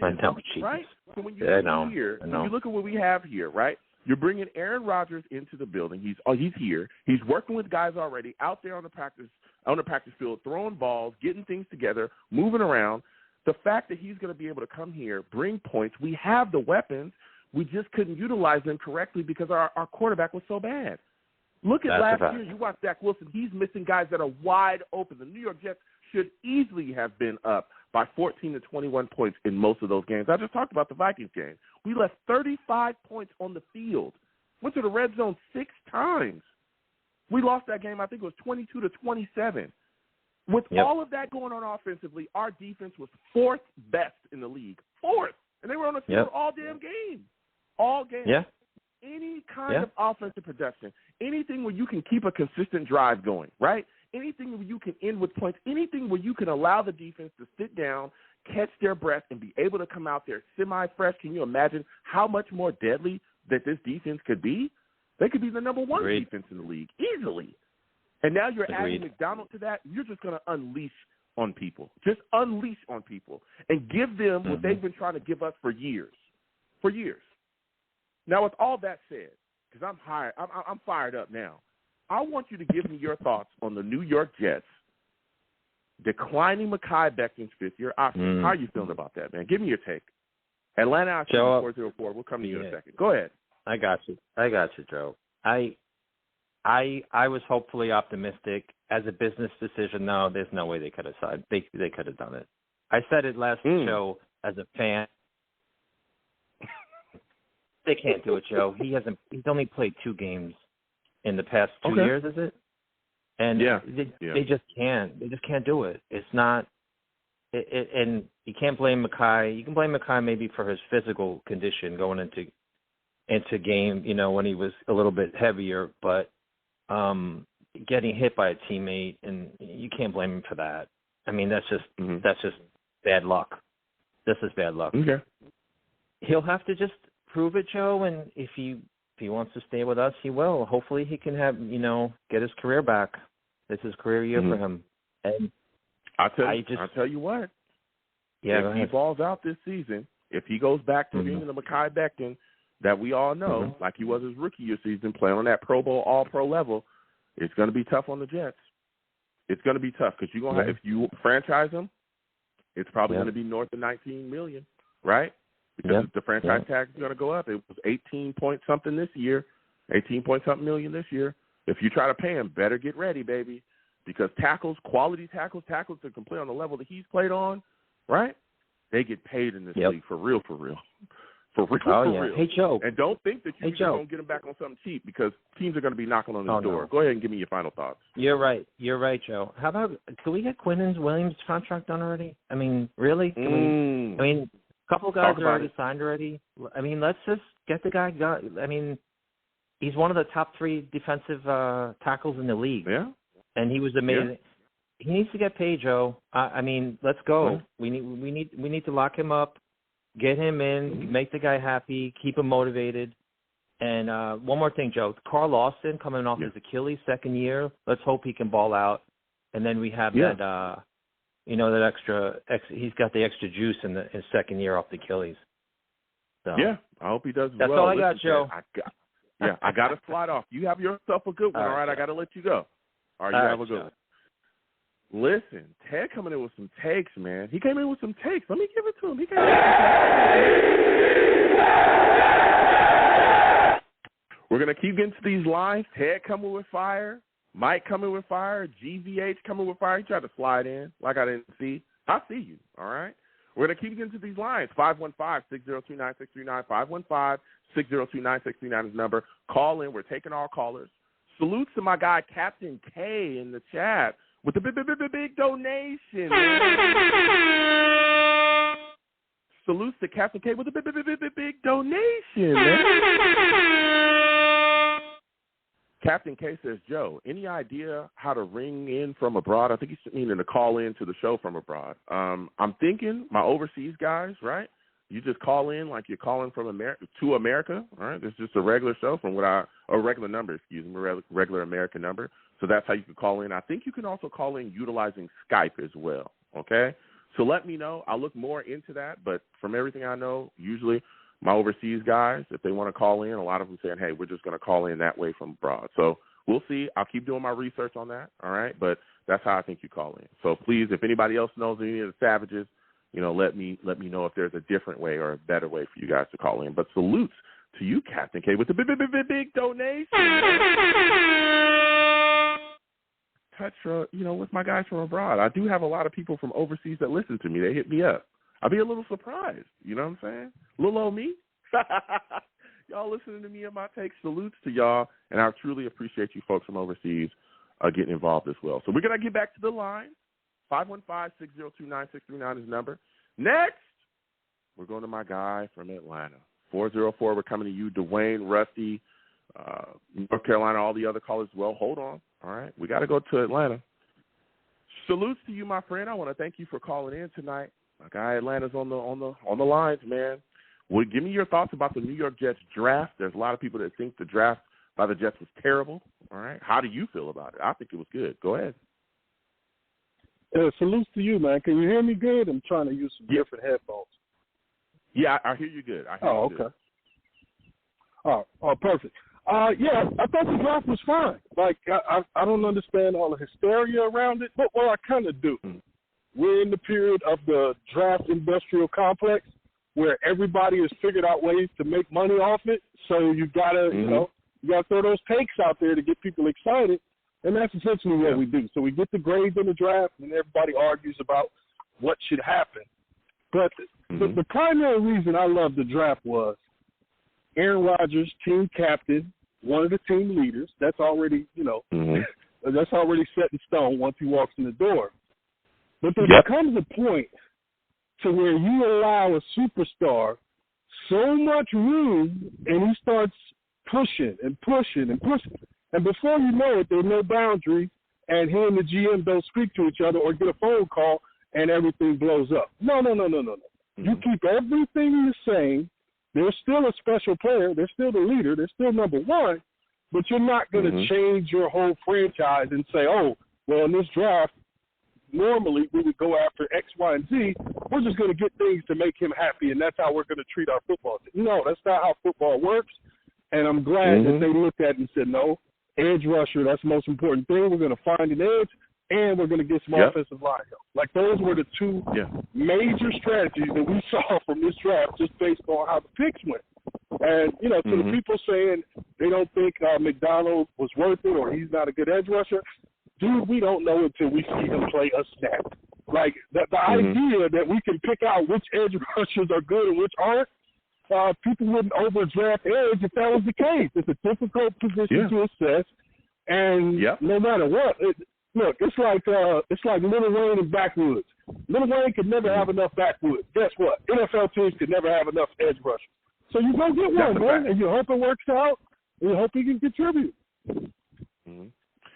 Speaker 2: right? So when you look at what we have here, right? You're bringing Aaron Rodgers into the building. He's here. He's working with guys already out there on the practice field, throwing balls, getting things together, moving around. The fact that he's going to be able to come here, bring points, we have the weapons. We just couldn't utilize them correctly because our quarterback was so bad. Look at last year. You watch Zach Wilson. He's missing guys that are wide open. The New York Jets should easily have been up by 14 to 21 points in most of those games. I just talked about the Vikings game. We left 35 points on the field. Went to the red zone 6 times. We lost that game, I think it was 22 to 27. With all of that going on offensively, our defense was 4th best in the league. 4th. And they were on the field all damn game. All game.
Speaker 5: Yeah.
Speaker 2: Any kind of offensive production, anything where you can keep a consistent drive going, right? Anything where you can end with points, anything where you can allow the defense to sit down, catch their breath, and be able to come out there semi-fresh. Can you imagine how much more deadly that this defense could be? They could be the number 1 defense in the league easily. And now you're adding McDonald to that. You're just going to unleash on people. Just unleash on people and give them what they've been trying to give us for years. For years. Now, with all that said, because I'm fired up now, I want you to give me your thoughts on the New York Jets declining Mekhi Becton's 5th-year option. How are you feeling about that, man? Give me your take. Atlanta 404. We'll come to you in a second. Go ahead.
Speaker 5: I got you, Joe. I was hopefully optimistic. As a business decision, no, there's no way they could have decided. They could have done it. I said it last show as a fan. They can't do it, Joe. He's only played 2 games in the past 2 years, is it? And they just can't. They just can't do it. It's not. And you can't blame Mekhi. You can blame Mekhi maybe for his physical condition going into game. When he was a little bit heavier, but getting hit by a teammate, and you can't blame him for that. I mean, that's just bad luck. This is bad luck.
Speaker 2: Okay.
Speaker 5: He'll have to just prove it, Joe, and if he wants to stay with us, he will. Hopefully he can have, get his career back. This is career year for him. And
Speaker 2: I'll tell you what.
Speaker 5: Yeah,
Speaker 2: if he balls out this season, if he goes back to being the Mekhi Becton that we all know, like he was his rookie year season, playing on that Pro Bowl, All-Pro level, it's going to be tough on the Jets. It's going to be tough because if you franchise him, it's probably going to be north of $19 million, right? because the franchise tag is going to go up. It was 18-point-something this year, 18-point-something million this year. If you try to pay him, better get ready, baby, because quality tackles that can play on the level that he's played on, right? They get paid in this league for real. For real.
Speaker 5: Hey, Joe.
Speaker 2: And don't think that you're going to get him back on something cheap, because teams are going to be knocking on his door. No. Go ahead and give me your final thoughts.
Speaker 5: You're right, Joe. How about, can we get Quinnen Williams' contract done already? I mean, really? A couple guys are already signed already. I mean, let's just get the guy done. I mean, he's one of the top 3 defensive tackles in the league. Yeah. And he was amazing. Yeah. He needs to get paid, Joe. I mean, let's go. Yeah. We need to lock him up. Get him in, make the guy happy, keep him motivated. And one more thing, Joe. Carl Lawson coming off his Achilles second year. Let's hope he can ball out. And then we have that, that he's got the extra juice in his second year off the Achilles. So,
Speaker 2: yeah, I hope he does
Speaker 5: That's
Speaker 2: well.
Speaker 5: All I got, Joe.
Speaker 2: I got to slide off. You have yourself a good one, all right? I got to let you go. All right, you have a good one. Listen, Ted coming in with some takes, man. He came in with some takes. Let me give it to him. He came in with some takes. We're going to keep getting to these lines. Ted coming with fire. Mike coming with fire. GVH coming with fire. He tried to slide in like I didn't see. I see you, all right? We're going to keep getting to these lines. 515-602-9639. 515-602-9639 is the number. Call in. We're taking all callers. Salutes to my guy, Captain K, in the chat with the big donation. Salutes to Captain K with the big donation, man. Captain K says, Joe, any idea how to ring in from abroad? I think he's meaning to call in to the show from abroad. I'm thinking my overseas guys, right? You just call in like you're calling from to America, all right? This is just a regular show a regular number, regular American number. So that's how you can call in. I think you can also call in utilizing Skype as well, okay? So let me know. I'll look more into that, but from everything I know, usually my overseas guys, if they want to call in, a lot of them saying, hey, we're just going to call in that way from abroad. So we'll see. I'll keep doing my research on that, all right? But that's how I think you call in. So please, if anybody else knows any of the Savages, let me know if there's a different way or a better way for you guys to call in. But salutes to you, Captain K, with the big donation. Touch, with my guys from abroad. I do have a lot of people from overseas that listen to me. They hit me up. I'll be a little surprised. You know what I'm saying? Little old me. Y'all listening to me and my takes. Salutes to y'all, and I truly appreciate you folks from overseas getting involved as well. So we're going to get back to the line. 515-602-9639 is the number. Next, we're going to my guy from Atlanta. 404, we're coming to you, Dwayne, Rusty, North Carolina, all the other callers as well. Hold on. All right. We got to go to Atlanta. Salutes to you, my friend. I want to thank you for calling in tonight. My guy Atlanta's on the lines, man. Well, give me your thoughts about the New York Jets draft. There's a lot of people that think the draft by the Jets was terrible. All right. How do you feel about it? I think it was good. Go ahead.
Speaker 6: Salutes to you, man. Can you hear me good? I'm trying to use some different headphones.
Speaker 2: Yeah, I hear you good. Okay.
Speaker 6: Good. Oh, perfect. I thought the draft was fine. Like, I don't understand all the hysteria around it, but I kind of do. Mm-hmm. We're in the period of the draft industrial complex where everybody has figured out ways to make money off it. So you gotta, you gotta throw those takes out there to get people excited. And that's essentially what we do. So we get the grades in the draft, and everybody argues about what should happen. But the primary reason I love the draft was Aaron Rodgers, team captain, one of the team leaders. That's already, that's already set in stone once he walks in the door. But there comes a point to where you allow a superstar so much room, and he starts pushing and pushing and pushing. And before you know it, there's no boundary, and he and the GM don't speak to each other or get a phone call, and everything blows up. No. You keep everything the same. They're still a special player. They're still the leader. They're still number one. But you're not going to change your whole franchise and say, oh, well, in this draft, normally we would go after X, Y, and Z. We're just going to get things to make him happy, and that's how we're going to treat our football team. No, that's not how football works. And I'm glad that they looked at it and said, no, edge rusher, that's the most important thing. We're going to find an edge. and we're going to get some offensive line help. Like, those were the two major strategies that we saw from this draft just based on how the picks went. And, you know, to the people saying they don't think McDonald was worth it or he's not a good edge rusher, dude, we don't know until we see him play a snap. Like, the idea that we can pick out which edge rushers are good and which aren't, people wouldn't overdraft edge if that was the case. It's a difficult position to assess, and no matter what, look, it's like Lil Wayne and backwoods. Lil Wayne could never have enough backwoods. Guess what? NFL teams could never have enough edge rushers. So you go get one, man, and you hope it works out, and you hope he can contribute.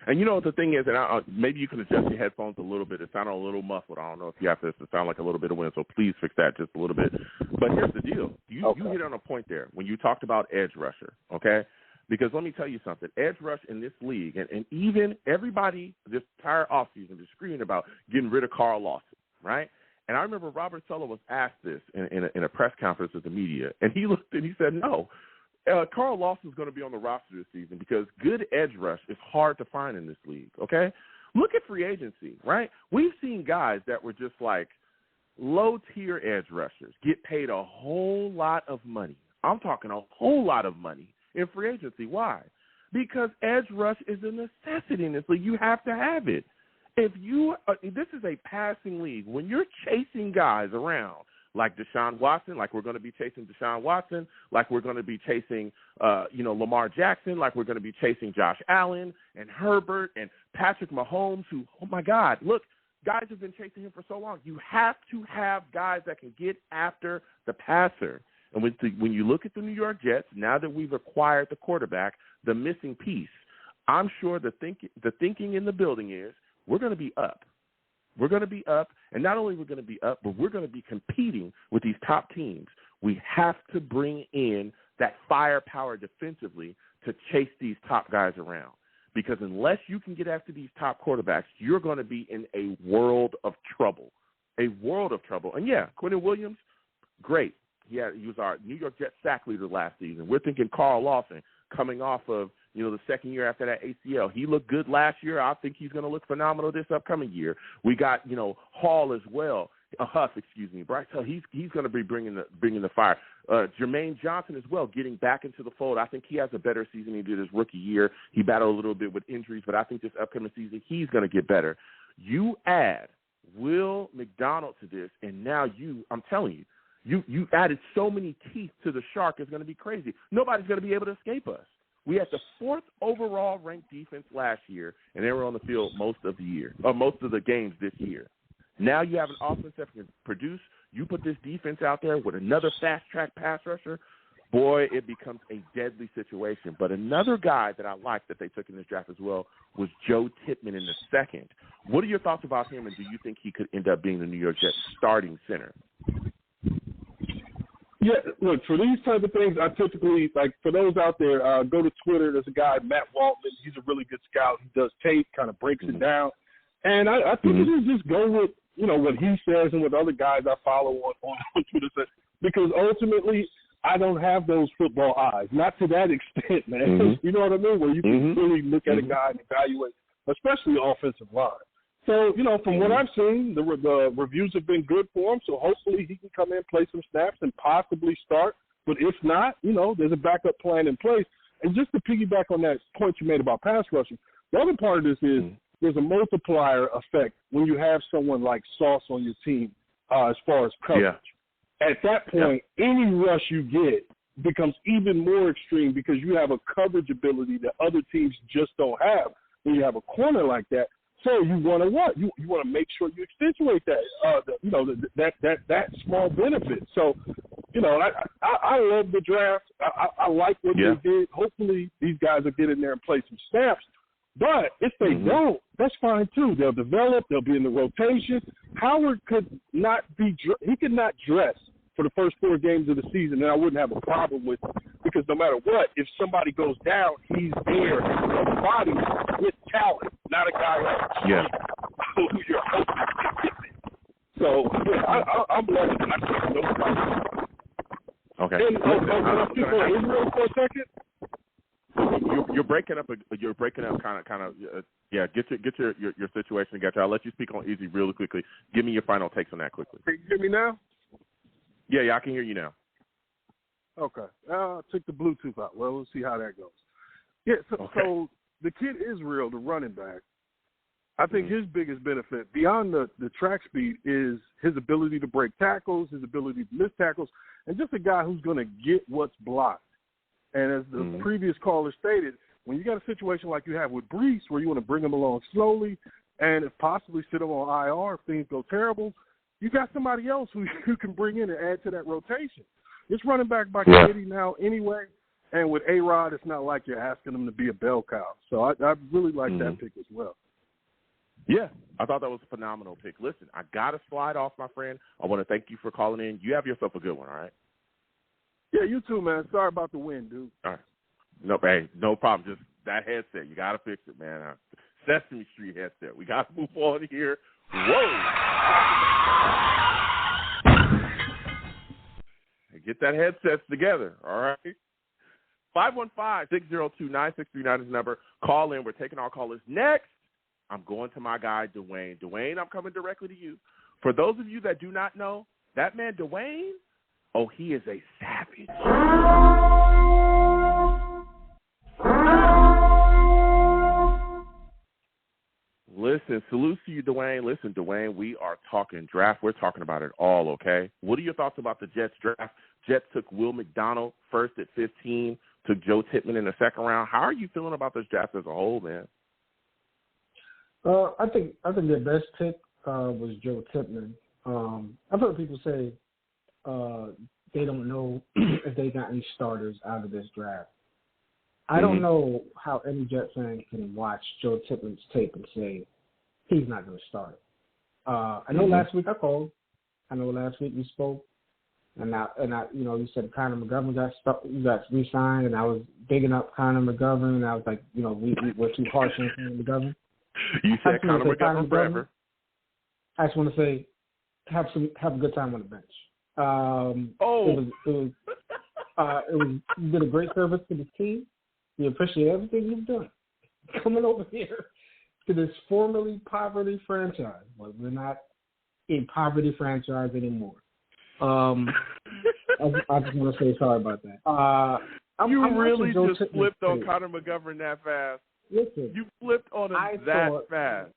Speaker 2: And you know what the thing is, and maybe you can adjust your headphones a little bit. It sounded a little muffled. I don't know if you have this to sound like a little bit of wind, so please fix that just a little bit. But here's the deal. You hit on a point there when you talked about edge rusher, okay? Because let me tell you something. Edge rush in this league, and even everybody this entire offseason is screaming about getting rid of Carl Lawson, right? And I remember Robert Saleh was asked this in a press conference with the media, and he looked and he said, no. Carl Lawson is going to be on the roster this season because good edge rush is hard to find in this league, okay? Look at free agency, right? We've seen guys that were just like low-tier edge rushers get paid a whole lot of money. I'm talking a whole lot of money in free agency. Why? Because edge rush is a necessity in this league. You have to have it. If you this is a passing league. When you're chasing guys around, like Deshaun Watson, like we're going to be chasing Deshaun Watson, like we're going to be chasing, Lamar Jackson, like we're going to be chasing Josh Allen and Herbert and Patrick Mahomes, who, oh, my God, look, guys have been chasing him for so long. You have to have guys that can get after the passer. And when you look at the New York Jets, now that we've acquired the quarterback, the missing piece, I'm sure the thinking in the building is we're going to be up. We're going to be up, and not only we're going to be up, but we're going to be competing with these top teams. We have to bring in that firepower defensively to chase these top guys around. Because unless you can get after these top quarterbacks, you're going to be in a world of trouble. A world of trouble. And, yeah, Quentin Williams, great. He was our New York Jets sack leader last season. We're thinking Carl Lawson coming off of, the second year after that ACL. He looked good last year. I think he's going to look phenomenal this upcoming year. We got, Hall as well. Huff, excuse me. Bryce Huff, he's going to be bringing the fire. Jermaine Johnson as well, getting back into the fold. I think he has a better season he did his rookie year. He battled a little bit with injuries, but I think this upcoming season he's going to get better. You add Will McDonald to this, and now I'm telling you, you added so many teeth to the shark, it's going to be crazy. Nobody's going to be able to escape us. We had the 4th overall ranked defense last year, and they were on the field most of the games this year. Now you have an offense that can produce. You put this defense out there with another fast-track pass rusher, boy, it becomes a deadly situation. But another guy that I like that they took in this draft as well was Joe Tippmann in the 2nd. What are your thoughts about him, and do you think he could end up being the New York Jets starting center?
Speaker 6: Yeah, look, for these type of things, I typically, like, for those out there, go to Twitter. There's a guy, Matt Waltman. He's a really good scout. He does tape, kind of breaks it down. And I think you should just go with, what he says and what other guys I follow on Twitter says, because ultimately I don't have those football eyes. Not to that extent, man. You know what I mean? Where you can really look at a guy and evaluate, especially offensive line. So, from what I've seen, the reviews have been good for him. So hopefully he can come in, play some snaps, and possibly start. But if not, there's a backup plan in place. And just to piggyback on that point you made about pass rushing, the other part of this is there's a multiplier effect when you have someone like Sauce on your team as far as coverage. Yeah. At that point, any rush you get becomes even more extreme because you have a coverage ability that other teams just don't have when you have a corner like that. So you want to what? You want to make sure you accentuate that, that small benefit. So, I love the draft. I like what they did. Hopefully these guys will get in there and play some snaps. But if they don't, that's fine too. They'll develop. They'll be in the rotation. Howard could not dress for the first 4 games of the season, and I wouldn't have a problem with it because no matter what, if somebody goes down, he's there in the body with talent, not a guy like who you're hoping to get it. So I'm loving it. I think no problem.
Speaker 2: Okay.
Speaker 6: And can I speak on Israel for a second?
Speaker 2: You're breaking up. You're breaking up kind of Yeah, get your situation together. I'll let you speak on Easy really quickly. Give me your final takes on that quickly.
Speaker 6: Can you hear me now?
Speaker 2: Yeah, I can hear you now.
Speaker 6: Okay. Took the Bluetooth out. Well, we'll see how that goes. Yeah, so the kid is real, the running back. I think his biggest benefit, beyond the track speed, is his ability to break tackles, his ability to miss tackles, and just a guy who's going to get what's blocked. And as the previous caller stated, when you got a situation like you have with Brees where you want to bring him along slowly and if possibly sit him on IR if things go terrible, you got somebody else who you can bring in and add to that rotation. It's running back by committee now anyway, and with A-Rod, it's not like you're asking him to be a bell cow. So I really like that pick as well.
Speaker 2: Yeah, I thought that was a phenomenal pick. Listen, I got to slide off, my friend. I want to thank you for calling in. You have yourself a good one, all right?
Speaker 6: Yeah, you too, man. Sorry about the win, dude.
Speaker 2: All right. No problem. Just that headset. You got to fix it, man. Sesame Street headset. We got to move on here. Whoa. Get that headset together, all right? 515-602-9639 is the number. Call in. We're taking our callers next. I'm going to my guy, Dwayne. Dwayne, I'm coming directly to you. For those of you that do not know, that man, Dwayne, he is a savage. Listen, salute to you, Dwayne. Listen, Dwayne, we are talking draft. We're talking about it all, okay? What are your thoughts about the Jets draft? Jets took Will McDonald first at 15, took Joe Tippmann in the second round. How are you feeling about this draft as a whole, man?
Speaker 7: I think their best pick was Joe Tippmann. I've heard people say they don't know if they got any starters out of this draft. I don't know how any Jet fan can watch Joe Tippmann's tape and say he's not going to start. I know last week I called. I know last week we spoke, and I you said Connor McGovern got re-signed, and I was digging up Connor McGovern, and I was like, we're too harsh on Connor McGovern.
Speaker 2: You said Connor McGovern forever.
Speaker 7: I just want to say, have a good time on the bench. You did a great service to the team. We appreciate everything you've done. Coming over here to this formerly poverty franchise. Well, we're not a poverty franchise anymore. I just want to say sorry about that.
Speaker 2: You really just flipped on Connor McGovern that fast.
Speaker 7: Listen,
Speaker 2: you flipped on him fast.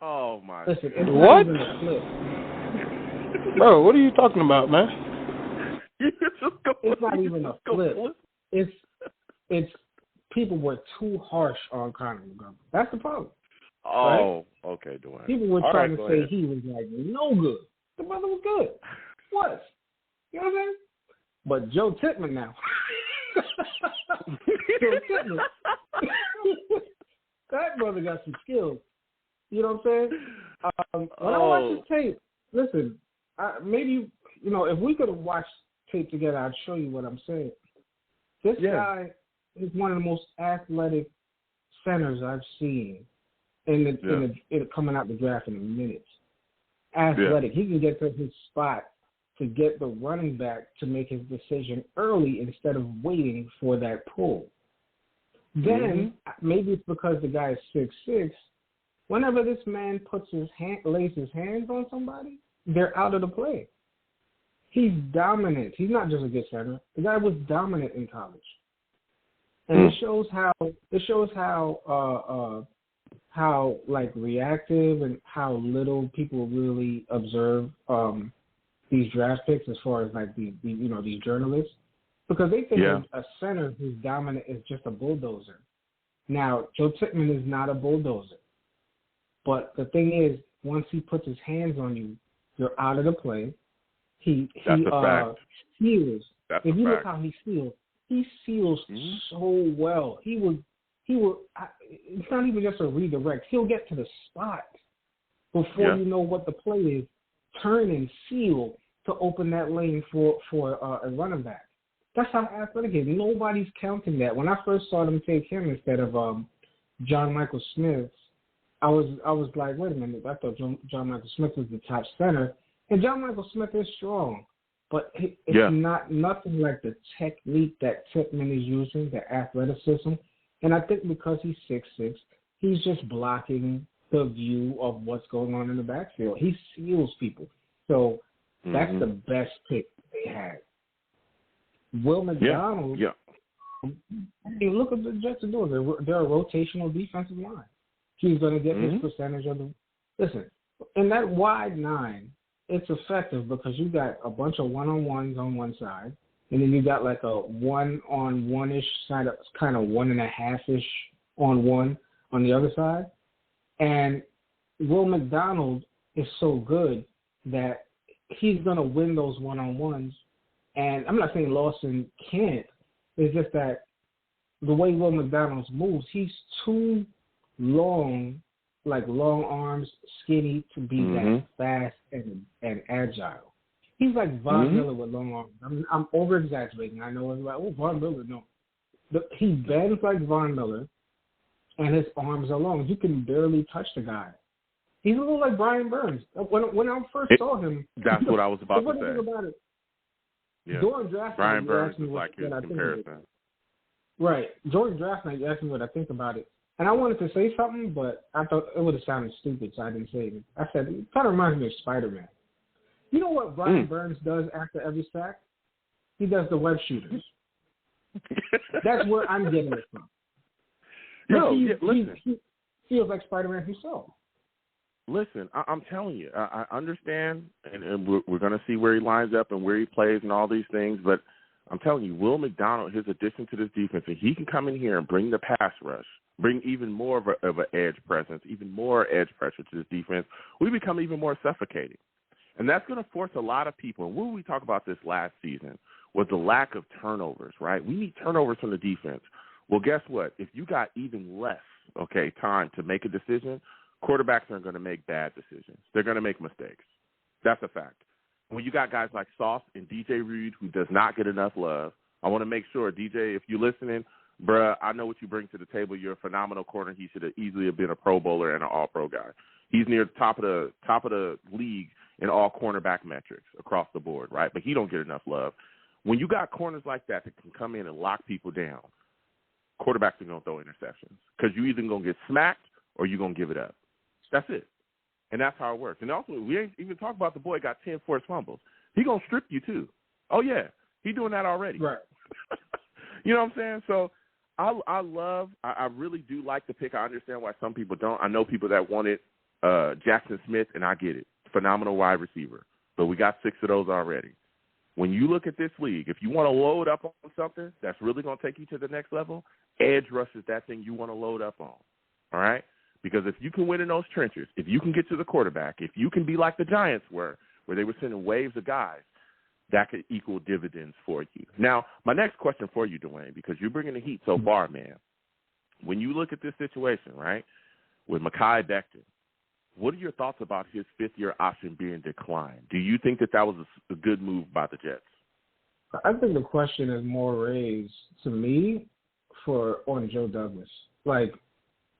Speaker 2: Oh my!
Speaker 7: Listen,
Speaker 8: what? Bro, what are you talking about, man?
Speaker 7: It's not even a flip. It's people were too harsh on Connor McGovern. That's the problem.
Speaker 2: Oh,
Speaker 7: right?
Speaker 2: Okay, Dwayne.
Speaker 7: People were trying to say he was like no good. The brother was good. What? You know what I'm saying? But Joe Tippmann now. Joe Tippmann. That brother got some skills. You know what I'm saying? When I watch his tape, listen, maybe, if we could have watched tape together, I'd show you what I'm saying. This guy is one of the most athletic centers I've seen in coming out the draft in a minute. Athletic. He can get to his spot to get the running back to make his decision early instead of waiting for that pull. Then, maybe it's because the guy is 6'6", whenever this man lays his hands on somebody, they're out of the play. He's dominant. He's not just a good center. The guy was dominant in college. And it shows how like reactive and how little people really observe these draft picks as far as like these journalists, because they think a center who's dominant is just a bulldozer. Now, Joe Tippmann is not a bulldozer, but the thing is, once he puts his hands on you, you're out of the play. He seals. If you look how he seals so well. He will. It's not even just a redirect. He'll get to the spot before you know what the play is. Turn and seal to open that lane for a running back. That's how athletic he is. Nobody's counting that. When I first saw them take him instead of John Michael Smith, I was like, wait a minute. I thought John Michael Smith was the top center, and John Michael Smith is strong, but it's not nothing like the technique that Tippmann is using, the athleticism. And I think because he's 6'6", he's just blocking the view of what's going on in the backfield. He seals people. So that's the best pick they had. Will McDonald, I mean, look what the Jets are doing. They're a rotational defensive line. He's going to get his percentage of the – listen, in that wide 9, it's effective because you got a bunch of one-on-ones on one side, and then you got like a one-on-one-ish side, kind of 1.5-ish on one on the other side. And Will McDonald is so good that he's going to win those one-on-ones. And I'm not saying Lawson can't. It's just that the way Will McDonald moves, he's too long, like long arms, skinny to be that fast and agile. He's like Von Miller with long arms. I'm over-exaggerating. I know it's like, oh, Von Miller, no. He bends like Von Miller, and his arms are long. You can barely touch the guy. He's a little like Brian Burns. When I first saw him,
Speaker 2: that's what I was about to say.
Speaker 7: About it.
Speaker 2: Yeah.
Speaker 7: During draft
Speaker 2: Brian
Speaker 7: night,
Speaker 2: Burns is like his comparison.
Speaker 7: Right. During draft night, you asked me what I think about it. And I wanted to say something, but I thought it would have sounded stupid, so I didn't say it. I said, it kind of reminds me of Spider-Man. You know what Brian Burns does after every sack? He does the web shooters. That's where I'm getting it from. He feels like Spider-Man himself.
Speaker 2: Listen, I'm telling you, I understand, and we're going to see where he lines up and where he plays and all these things, but I'm telling you, Will McDonald, his addition to this defense, and he can come in here and bring the pass rush, bring even more of an edge presence, even more edge pressure to this defense, we become even more suffocating. And that's going to force a lot of people, and when we talked about this last season, was the lack of turnovers, right? We need turnovers from the defense. Well, guess what? If you got even less, time to make a decision, quarterbacks aren't going to make bad decisions. They're going to make mistakes. That's a fact. When you got guys like Sauce and DJ Reed who does not get enough love, I want to make sure, DJ, if you're listening, bruh, I know what you bring to the table. You're a phenomenal corner. He should have easily have been a Pro Bowler and an All-Pro guy. He's near the top of the league in all cornerback metrics across the board, right? But he don't get enough love. When you got corners like that can come in and lock people down, quarterbacks are going to throw interceptions because you're either going to get smacked or you're going to give it up. That's it. And that's how it works. And also, we ain't even talk about the boy got 10 forced fumbles. He going to strip you too. Oh, yeah. He doing that already.
Speaker 7: Right.
Speaker 2: You know what I'm saying? So I really do like the pick. I understand why some people don't. I know people that wanted Jackson Smith, and I get it. Phenomenal wide receiver. But we got 6 of those already. When you look at this league, if you want to load up on something that's really going to take you to the next level, edge rush is that thing you want to load up on. All right? Because if you can win in those trenches, if you can get to the quarterback, if you can be like the Giants were, where they were sending waves of guys, that could equal dividends for you. Now, my next question for you, Dwayne, because you're bringing the heat so far, man. When you look at this situation, right, with Mekhi Becton, what are your thoughts about his 5th-year option being declined? Do you think that was a good move by the Jets?
Speaker 7: I think the question is more raised to me on Joe Douglas. Like,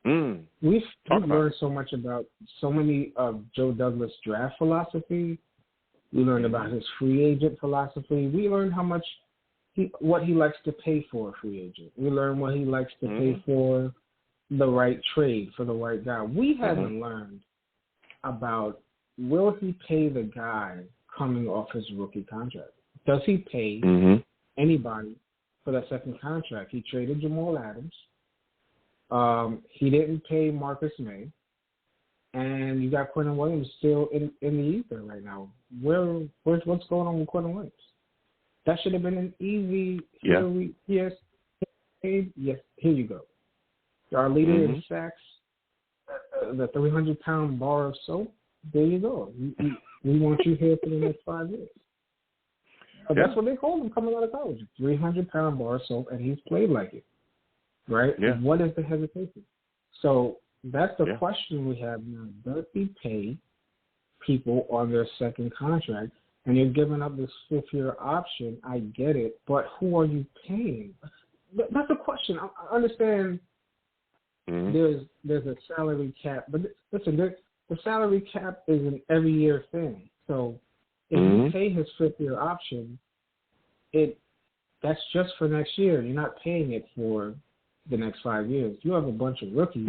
Speaker 7: we've learned so much about so many of Joe Douglas' draft philosophy. We learned about his free agent philosophy. We learned what he likes to pay for a free agent. We learned what he likes to pay for the right trade for the right guy. We haven't learned about, will he pay the guy coming off his rookie contract? Does he pay anybody for that second contract? He traded Jamal Adams. He didn't pay Marcus May. And you got Quentin Williams still in the ether right now. What's going on with Quentin Williams? That should have been an easy. Yes, here you go. Our leader in sacks, the 300-pound bar of soap. There you go. We want you here for the next 5 years. That's what they call him coming out of college. 300-pound bar of soap, and he's played like it. Right? Yeah. And what is the hesitation? So that's the question we have now. Does he pay people on their second contract? And you're giving up this 5th-year option. I get it. But who are you paying? That's the question. I understand there's a salary cap. But listen, the salary cap is an every-year thing. So if you pay his 5th-year option, that's just for next year. You're not paying it for the next 5 years. You have a bunch of rookies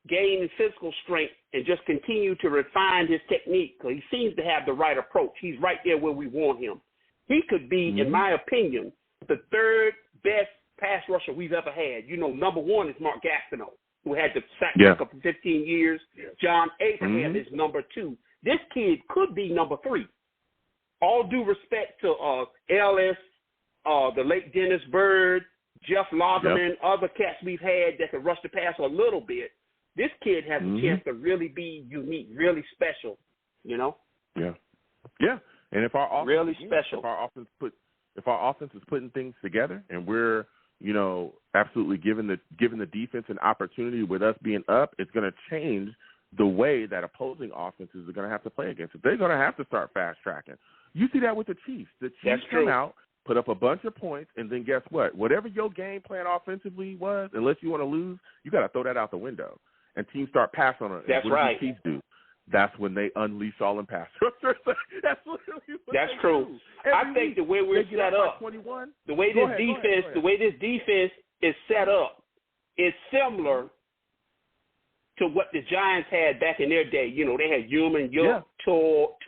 Speaker 9: gain physical strength and just continue to refine his technique, because he seems to have the right approach. He's right there where we want him. He could be, in my opinion, the third best pass rusher we've ever had. You know, number one is Mark Gastineau, who had the sack record for 15 years. John Abraham is number two. This kid could be number three. All due respect to Ellis, the late Dennis Byrd, Jeff Lagerman, other cats we've had that can rush the pass a little bit. This kid has a chance to really be unique, really special, you know?
Speaker 2: Yeah. Yeah. And if our offense
Speaker 9: really special.
Speaker 2: If our offense is putting things together and we're, you know, absolutely giving the defense an opportunity with us being up, it's going to change the way that opposing offenses are going to have to play against it. They're going to have to start fast tracking. You see that with the Chiefs. The Chiefs come out, put up a bunch of points, and then guess what? Whatever your game plan offensively was, unless you want to lose, you got to throw that out the window. And teams start passing on it.
Speaker 9: That's
Speaker 2: what
Speaker 9: right.
Speaker 2: do the Chiefs do? That's when they unleash all in pass rushers. That's literally what
Speaker 9: That's
Speaker 2: they
Speaker 9: true.
Speaker 2: do.
Speaker 9: I think the way we're set up, the way this defense is set up is similar to what the Giants had back in their day. You know, they had Human, York, Tuck,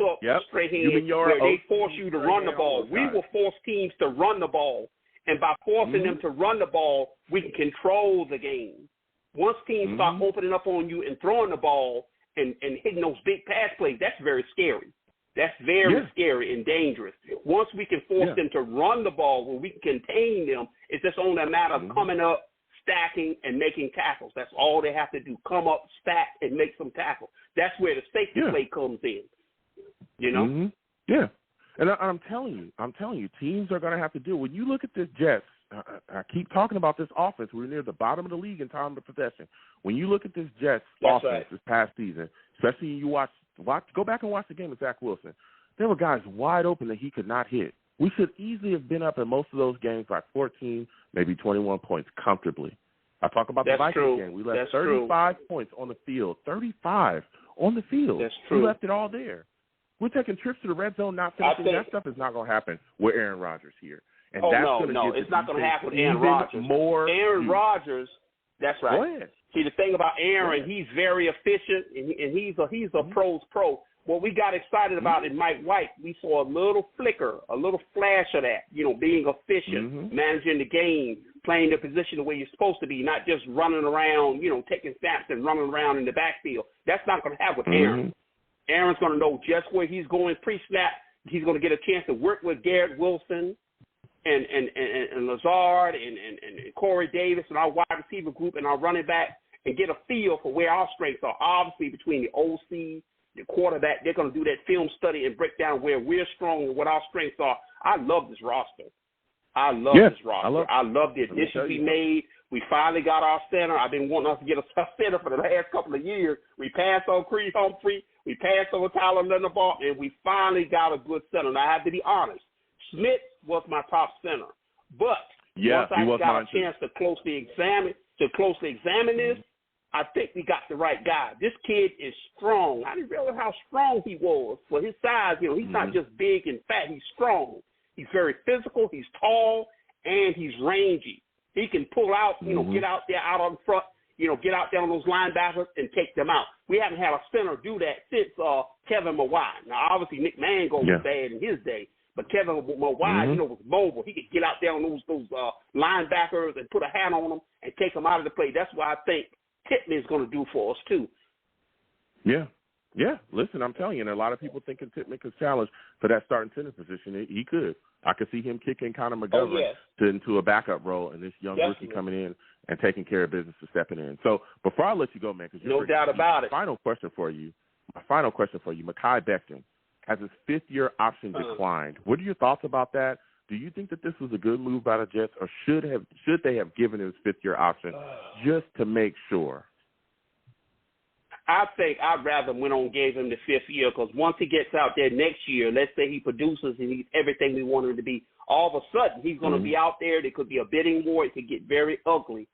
Speaker 9: Strahan, where they force you to run the ball. We will force teams to run the ball, and by forcing them to run the ball, we can control the game. Once teams start opening up on you and throwing the ball and hitting those big pass plays, that's very scary. That's very scary and dangerous. Once we can force them to run the ball where we can contain them, it's just only a matter of coming up, stacking, and making tackles. That's all they have to do. Come up, stack, and make some tackles. That's where the safety play comes in. You know?
Speaker 2: Yeah. And I'm telling you, teams are going to have to do it. When you look at this Jets, I keep talking about this offense. We're near the bottom of the league in time of possession. When you look at this Jets offense this past season, especially you go back and watch the game with Zach Wilson, there were guys wide open that he could not hit. We should easily have been up in most of those games by 14, maybe 21 points comfortably. I talk about the Vikings game. We left 35 points on the field. 35 on the field.
Speaker 9: That's true.
Speaker 2: We left it all there. We're taking trips to the red zone, not finishing. That stuff is not going to happen with Aaron Rodgers here. And
Speaker 9: it's not going to happen with Aaron Rodgers. Aaron Rodgers, that's right.
Speaker 2: Go ahead.
Speaker 9: See, the thing about Aaron, he's very efficient, and he's a pro's pro. What we got excited about in Mike White, we saw a little flicker, a little flash of that, you know, being efficient, managing the game, playing the position the way you're supposed to be, not just running around, you know, taking snaps and running around in the backfield. That's not going to happen with Aaron. Aaron's going to know just where he's going pre-snap. He's going to get a chance to work with Garrett Wilson and Lazard and Corey Davis and our wide receiver group and our running back and get a feel for where our strengths are. Obviously, between the OC, the quarterback, they're going to do that film study and break down where we're strong and what our strengths are. I love this roster. I love the additions we made. We finally got our center. I've been wanting us to get a center for the last couple of years. We passed on Creed Humphrey. We passed on Tyler Linderbaugh, and we finally got a good center. And I have to be honest. Smith was my top center. But once I got a chance to closely examine this, I think we got the right guy. This kid is strong. I didn't realize how strong he was. For his size, you know, he's not just big and fat. He's strong. He's very physical. He's tall, and he's rangy. He can pull out, you know, get out there out on front, you know, get out there on those linebackers and take them out. We haven't had a center do that since Kevin Mawai. Now, obviously, Nick Mangold was bad in his day, but Kevin Mawai, you know, was mobile. He could get out there on those linebackers and put a hat on them and take them out of the play. That's why I think Tippmann is going to do for us, too.
Speaker 2: Yeah. Yeah, listen, I'm telling you, and a lot of people thinking Tippmann could challenge for that starting center position. He could. I could see him kicking Connor McGovern into a backup role, and this young rookie coming in and taking care of business and stepping in. So before I let you go, man, because
Speaker 9: no doubt about it.
Speaker 2: My final question for you, Mekhi Becton has his fifth-year option declined. What are your thoughts about that? Do you think that this was a good move by the Jets, or should they have given him his fifth-year option just to make sure?
Speaker 9: I think I'd rather went on and gave him the fifth year, because once he gets out there next year, let's say he produces and he's everything we want him to be, all of a sudden he's going to be out there. There could be a bidding war. It could get very ugly.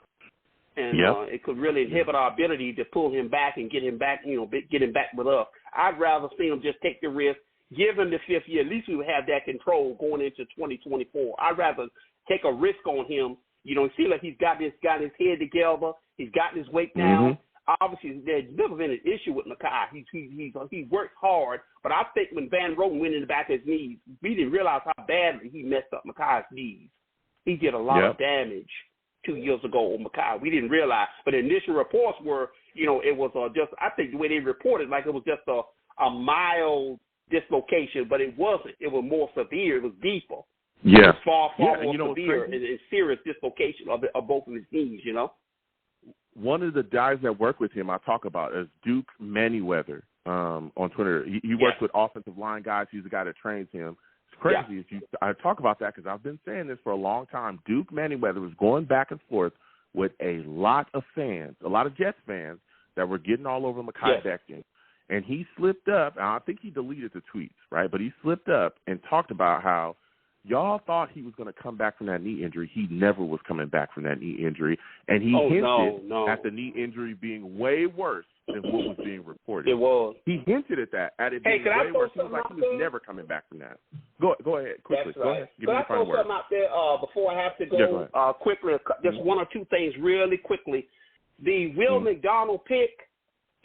Speaker 9: And it could really inhibit our ability to pull him back and get him back, you know, get him back with us. I'd rather see him just take the risk, give him the fifth year. At least we would have that control going into 2024. I'd rather take a risk on him. You know, see like he's got his head together. He's got his weight down. obviously there's never been an issue with Mekhi. He works hard, but I think when Van Roten went in the back of his knees, we didn't realize how badly he messed up Mekhi's knees. He did a lot of damage 2 years ago on Mekhi. We didn't realize, but the initial reports were, it was just, I think the way they reported, like it was just a mild dislocation, but it wasn't. It was more severe. It was deeper.
Speaker 2: Yeah.
Speaker 9: It was far more severe and serious dislocation of both of his knees, One of the guys that work with him I talk about is Duke Manyweather on Twitter. He works with offensive line guys. He's the guy that trains him. It's crazy. I talk about that because I've been saying this for a long time. Duke Manyweather was going back and forth with a lot of fans, a lot of Jets fans that were getting all over Mekhi Becton. And he slipped up, and I think he deleted the tweets, right? But he slipped up and talked about how y'all thought he was going to come back from that knee injury. He never was coming back from that knee injury. And he hinted at the knee injury being way worse than what was being reported. It was.
Speaker 2: He hinted at that, at it being way worse. He was like, he was never coming back from that. Go ahead, quickly.
Speaker 9: That's
Speaker 2: Go
Speaker 9: right.
Speaker 2: ahead. Give me your final word.
Speaker 9: Something out there before I have to go quickly? Just one or two things really quickly. The Will McDonald pick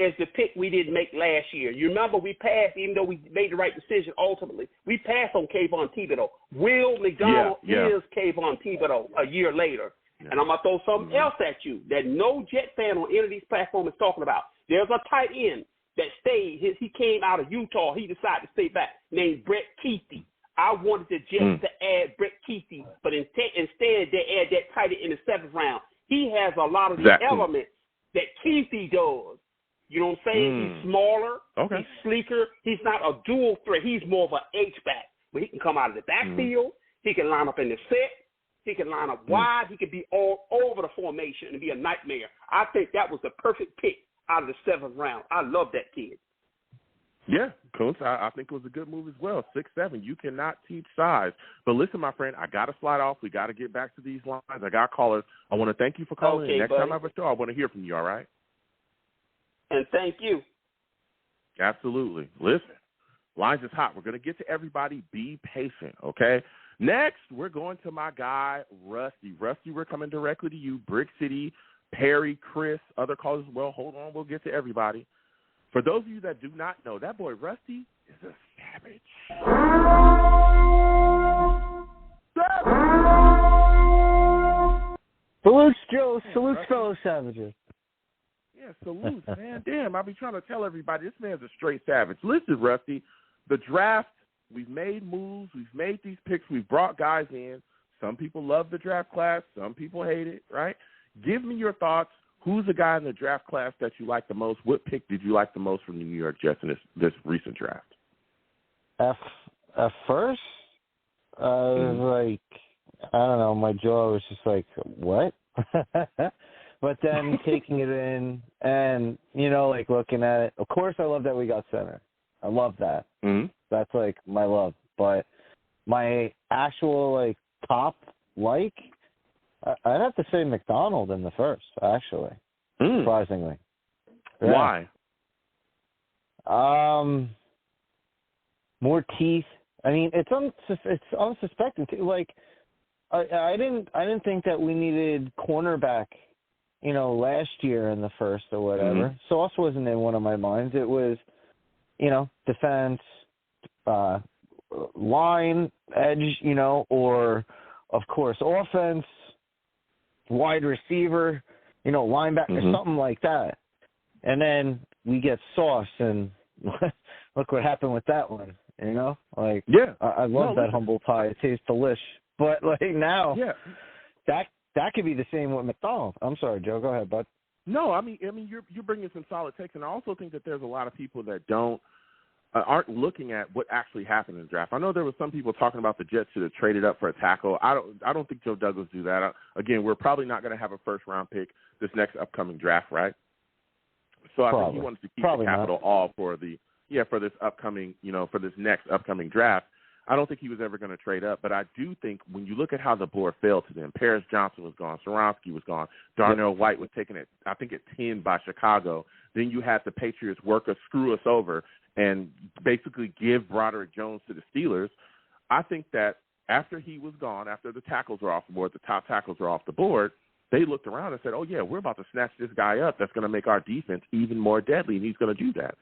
Speaker 9: is the pick we didn't make last year. You remember we passed, even though we made the right decision ultimately, we passed on Kayvon Thibodeau. Will McDonald is Kayvon Thibodeau a year later. Yeah. And I'm going to throw something else at you that no Jet fan on any of these platforms is talking about. There's a tight end that stayed. He came out of Utah. He decided to stay back, named Brett Keithy. I wanted the Jets to add Brett Keithy, but instead they add that tight end in the 7th round. He has a lot of the elements that Keithy does. You know what I'm saying? He's smaller. Okay. He's sleeker. He's not a dual threat. He's more of an H-back where he can come out of the backfield. He can line up in the set. He can line up wide. He can be all over the formation and be a nightmare. I think that was the perfect pick out of the 7th round. I love that kid.
Speaker 2: Yeah, Coach, I think it was a good move as well. 6'7". You cannot teach size. But listen, my friend, I got to slide off. We got to get back to these lines. I got callers. I want to thank you for calling in. Next time I have a show, I want to hear from you, all right?
Speaker 9: And thank you.
Speaker 2: Absolutely. Listen, lines is hot. We're going to get to everybody. Be patient, okay? Next, we're going to my guy, Rusty. Rusty, we're coming directly to you. Brick City, Perry, Chris, other callers as well. Hold on. We'll get to everybody. For those of you that do not know, that boy Rusty is a savage.
Speaker 10: Salute, Joe. Salute, fellow savages.
Speaker 2: Yeah, salute, man. Damn, I'll be trying to tell everybody, this man's a straight savage. Listen, Rusty, the draft, we've made moves. We've made these picks. We've brought guys in. Some people love the draft class. Some people hate it, right? Give me your thoughts. Who's the guy in the draft class that you like the most? What pick did you like the most from the New York Jets in this recent draft?
Speaker 10: At first, I was like, I don't know, my jaw was just like, what? But then taking it in and, like looking at it, of course I love that we got center. I love that. Mm-hmm. That's like my love. But my actual top I'd have to say McDonald in the first, actually, surprisingly. Yeah.
Speaker 2: Why?
Speaker 10: More teeth. I mean, it's unsuspecting too. I didn't think that we needed cornerback, last year in the first or whatever. Mm-hmm. Sauce wasn't in one of my minds. It was, defense, line, edge, or of course offense, wide receiver, linebacker, something like that. And then we get Sauce, and look what happened with that one. I love that humble pie. It tastes delish. But now, that could be the same with McDonald. I'm sorry, Joe. Go ahead, bud.
Speaker 2: No, I mean, you're bringing some solid takes, and I also think that there's a lot of people that aren't looking at what actually happened in the draft. I know there was some people talking about the Jets should have traded up for a tackle. I don't think Joe Douglas do that. Again, we're probably not going to have a first-round pick this next upcoming draft, right? So I think he wanted to keep the capital all for this upcoming, for this next upcoming draft. I don't think he was ever going to trade up, but I do think when you look at how the board fell to them, Paris Johnson was gone, Swarovski was gone, Darnell White was taken at 10 by Chicago. Then you had the Patriots screw us over and basically give Broderick Jones to the Steelers. I think that after he was gone, after the tackles were off the board, the top tackles were off the board, they looked around and said, oh, yeah, we're about to snatch this guy up that's going to make our defense even more deadly, and he's going to do that.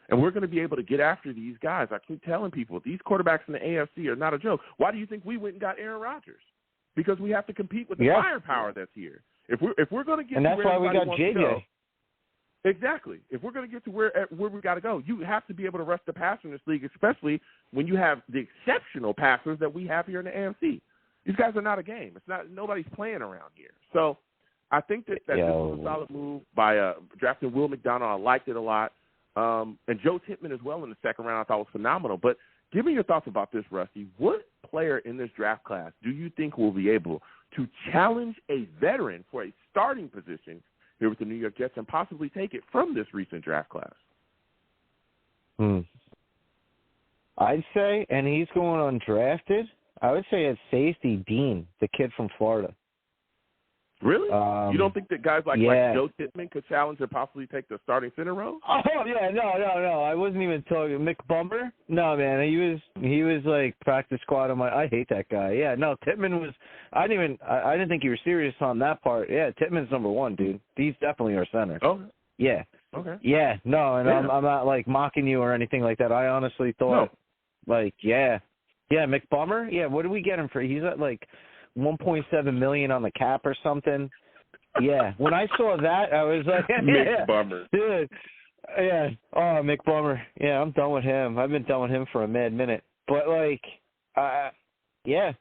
Speaker 2: And we're going to be able to get after these guys. I keep telling people, these quarterbacks in the AFC are not a joke. Why do you think we went and got Aaron Rodgers? Because we have to compete with the firepower that's here. If we're going to get
Speaker 10: and
Speaker 2: to
Speaker 10: that's
Speaker 2: where
Speaker 10: why we got
Speaker 2: JJ.
Speaker 10: JJ.
Speaker 2: Exactly. If we're going to get to where we got to go, you have to be able to rush the passer in this league, especially when you have the exceptional passers that we have here in the AFC. These guys are not a game. It's not. Nobody's playing around here. So I think that this was a solid move by drafting Will McDonald. I liked it a lot. And Joe Tippmann as well in the second round I thought was phenomenal. But give me your thoughts about this, Rusty. What player in this draft class do you think will be able to challenge a veteran for a starting position here with the New York Jets and possibly take it from this recent draft class?
Speaker 10: I'd say, and he's going undrafted, I would say it's safety Dean, the kid from Florida.
Speaker 2: Really? You don't think that guys like Joe Tippmann could challenge and possibly take the starting center role?
Speaker 10: Oh yeah, no. I wasn't even talking Mick Bummer. No, man, he was like practice squad. I hate that guy. Yeah, no, Tippmann was. I didn't think you were serious on that part. Yeah, Tippmann's number one, dude. He's definitely our center.
Speaker 2: Oh.
Speaker 10: Yeah.
Speaker 2: Okay.
Speaker 10: Yeah, no, and I'm not like mocking you or anything like that. I honestly thought, Mick Bummer. Yeah, what did we get him for? He's at like $1.7 million on the cap or something. Yeah, when I saw that, I was like,
Speaker 2: Mick Bummer,
Speaker 10: dude. Yeah, oh, Mick Bummer. Yeah, I'm done with him. I've been done with him for a mad minute. But like, yeah,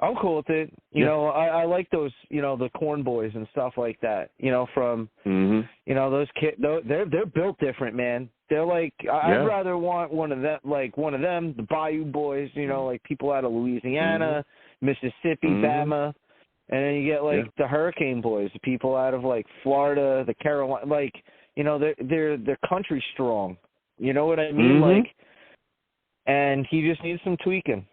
Speaker 10: I'm cool with it. You know, I like those, the corn boys and stuff like that. From those kids. They're built different, man. They're like, I'd rather want one of them, the Bayou boys. Like people out of Louisiana, Mississippi, Bama, and then you get like the Hurricane boys, the people out of like Florida, the Carolina, like they're country strong. You know what I mean? Like, and he just needs some tweaking.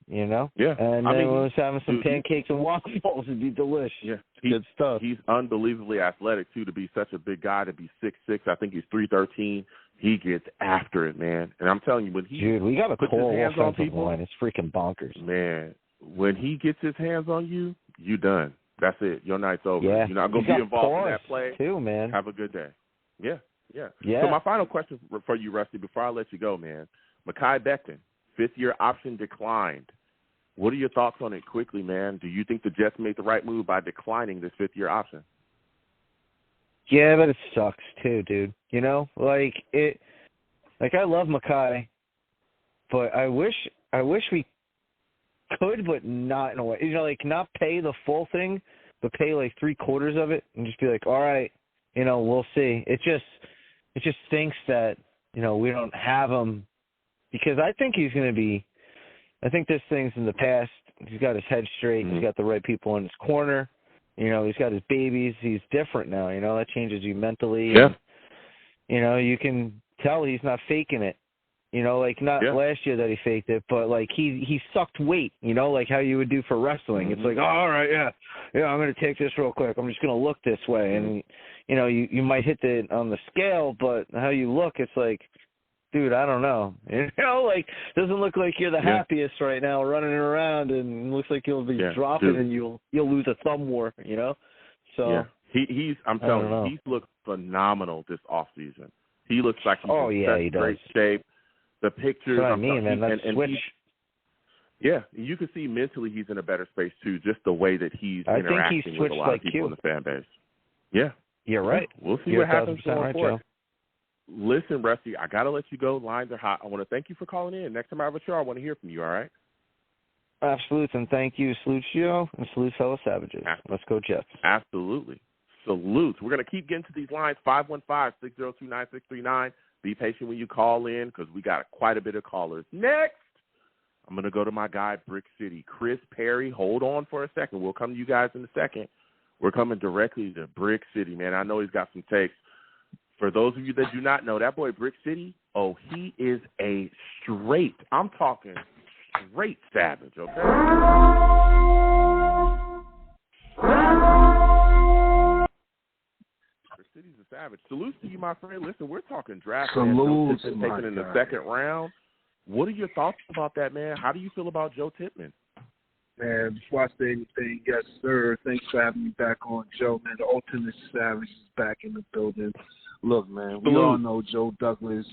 Speaker 10: Yeah. And then we'll just having some pancakes and waffles. It'd be delicious. Yeah. Good stuff.
Speaker 2: He's unbelievably athletic, too, to be such a big guy, to be 6'6". I think he's 313. He gets after it, man. And I'm telling you, when he
Speaker 10: we got a
Speaker 2: puts his hands on
Speaker 10: offensive
Speaker 2: people,
Speaker 10: line. It's freaking bonkers.
Speaker 2: Man, when he gets his hands on you, you done. That's it. Your night's over.
Speaker 10: Yeah.
Speaker 2: You're not going to be involved in that play.
Speaker 10: Too, man.
Speaker 2: Have a good day. Yeah. So my final question for you, Rusty, before I let you go, man. Mekhi Becton, fifth-year option declined. What are your thoughts on it quickly, man? Do you think the Jets made the right move by declining this fifth-year option?
Speaker 10: Yeah, but it sucks too, dude. Like I love Mekhi, but I wish we could, but not in a way. Like not pay the full thing, but pay like 3/4 of it, and just be like, all right, we'll see. It just stinks that we don't have him, because I think he's going to be. I think this thing's in the past. He's got his head straight. He's got the right people in his corner. He's got his babies. He's different now. That changes you mentally.
Speaker 2: Yeah.
Speaker 10: And, you can tell he's not faking it. Like not last year that he faked it, but like he sucked weight. Like how you would do for wrestling. It's like, oh, all right, yeah, I'm going to take this real quick. I'm just going to look this way, and you might hit on the scale, but how you look, it's like, dude, I don't know. Like doesn't look like you're the happiest right now, running around, and it looks like you'll be dropping, and you'll lose a thumb war. So
Speaker 2: he's. I'm telling you, he's looked phenomenal this offseason. He looks like he's in great shape. The pictures.
Speaker 10: That's what I mean, man. That switch.
Speaker 2: You can see mentally he's in a better space too. Just the way that he's interacting with a lot of people in the fan base. Yeah,
Speaker 10: you're right.
Speaker 2: We'll see what happens going forward. Listen, Rusty, I got to let you go. Lines are hot. I want to thank you for calling in. Next time I have a show, I want to hear from you, all right?
Speaker 10: Absolutely, and thank you. Salute, Gio, and salute, fellow savages. Let's go, Jets.
Speaker 2: Absolutely. Salute. We're going to keep getting to these lines, 515-602-9639. Be patient when you call in, because we got quite a bit of callers. Next, I'm going to go to my guy, Brick City. Chris Perry, hold on for a second. We'll come to you guys in a second. We're coming directly to Brick City, man. I know he's got some takes. For those of you that do not know, that boy Brick City, he is a straight, I'm talking straight savage, okay? Brick City's a savage. Salute to you, my friend. Listen, we're talking draft.
Speaker 6: Salute,
Speaker 2: taken in the second round. What are your thoughts about that, man? How do you feel about Joe Tippmann?
Speaker 6: Man, before I say anything, yes, sir. Thanks for having me back on, Joe. Man, the Ultimate Savage is back in the building. Look, man, we all know Joe Douglas.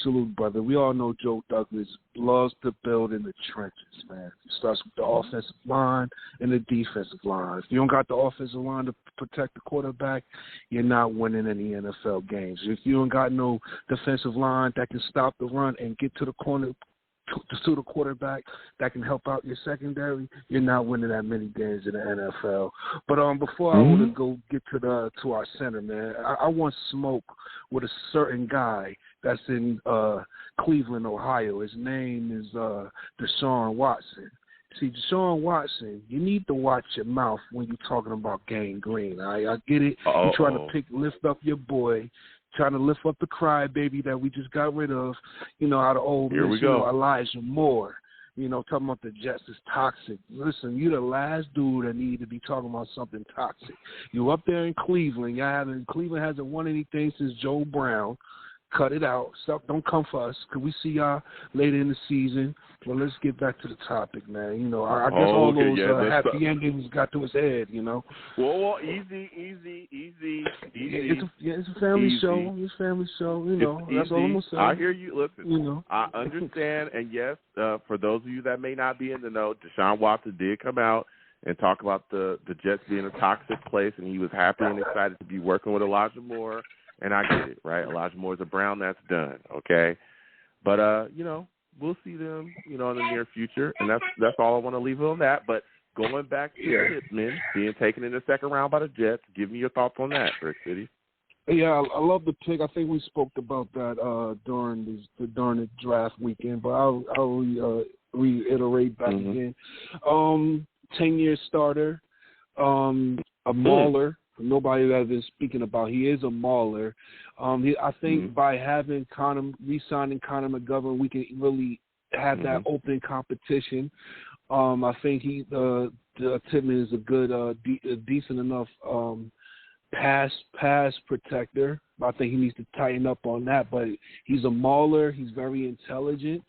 Speaker 6: Salute, brother. We all know Joe Douglas loves to build in the trenches, man. It starts with the offensive line and the defensive line. If you don't got the offensive line to protect the quarterback, you're not winning any NFL games. If you don't got no defensive line that can stop the run and get to the corner, to the quarterback that can help out your secondary, you're not winning that many games in the NFL. But before I want to go get to our center, man, I want smoke with a certain guy that's in Cleveland, Ohio. His name is Deshaun Watson. See, Deshaun Watson, you need to watch your mouth when you're talking about Gang Green. I get it. You're trying to lift up your boy, trying to lift up the crybaby that we just got rid of, out of old
Speaker 2: Here we go.
Speaker 6: Elijah Moore. Talking about the Jets is toxic. Listen, you're the last dude that need to be talking about something toxic. You up there in Cleveland. Cleveland hasn't won anything since Joe Brown. Cut it out. Stop. Don't come for us. Could we see y'all later in the season? Well, let's get back to the topic, man. I guess all those happy endings got to his head,
Speaker 2: Well, easy.
Speaker 6: It's a family show. It's a family show. That's all I'm going to say.
Speaker 2: I hear you. Listen, I understand. And, yes, for those of you that may not be in the know, Deshaun Watson did come out and talk about the Jets being a toxic place, and he was happy and excited to be working with Elijah Moore. And I get it, right? Elijah Moore's a Brown, that's done, okay? But, we'll see them, in the near future, and that's all I want to leave it on that. But going back to Pittman being taken in the second round by the Jets, give me your thoughts on that, Rick City.
Speaker 6: Yeah, I love the pick. I think we spoke about that during the draft weekend, but I'll reiterate back again. 10-year starter, a mauler. Nobody that is speaking about. He is a mauler. I think by having re-signing Connor McGovern, we can really have that open competition. I think Pittman is a good, decent enough pass protector. I think he needs to tighten up on that. But he's a mauler. He's very intelligent.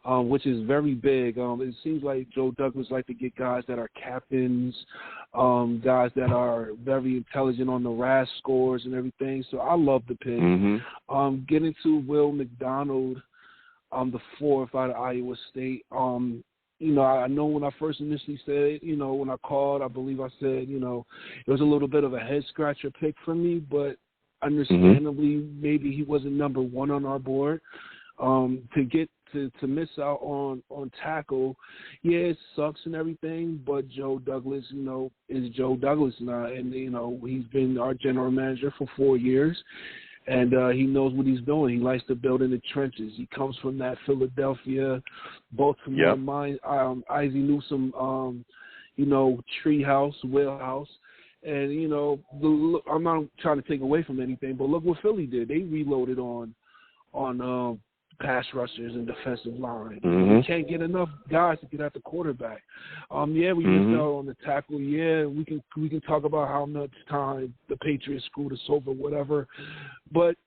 Speaker 6: Which is very big. It seems like Joe Douglas like to get guys that are captains, guys that are very intelligent on the RAS scores and everything. So I love the pick. Getting to Will McDonald, the fourth out of Iowa State. I know when I first initially said, when I called, I believe I said, it was a little bit of a head-scratcher pick for me, but understandably, maybe he wasn't number one on our board. To miss out on tackle, it sucks and everything, but Joe Douglas, is Joe Douglas now, and, he's been our general manager for 4 years, and he knows what he's doing. He likes to build in the trenches. He comes from that Philadelphia, Baltimore, Izzy Newsome, treehouse, wheelhouse. And, I'm not trying to take away from anything, but look what Philly did. They reloaded on pass rushers and defensive line. We can't get enough guys to get at the quarterback. We missed out on the tackle. We can talk about how much time the Patriots screwed us over, whatever, but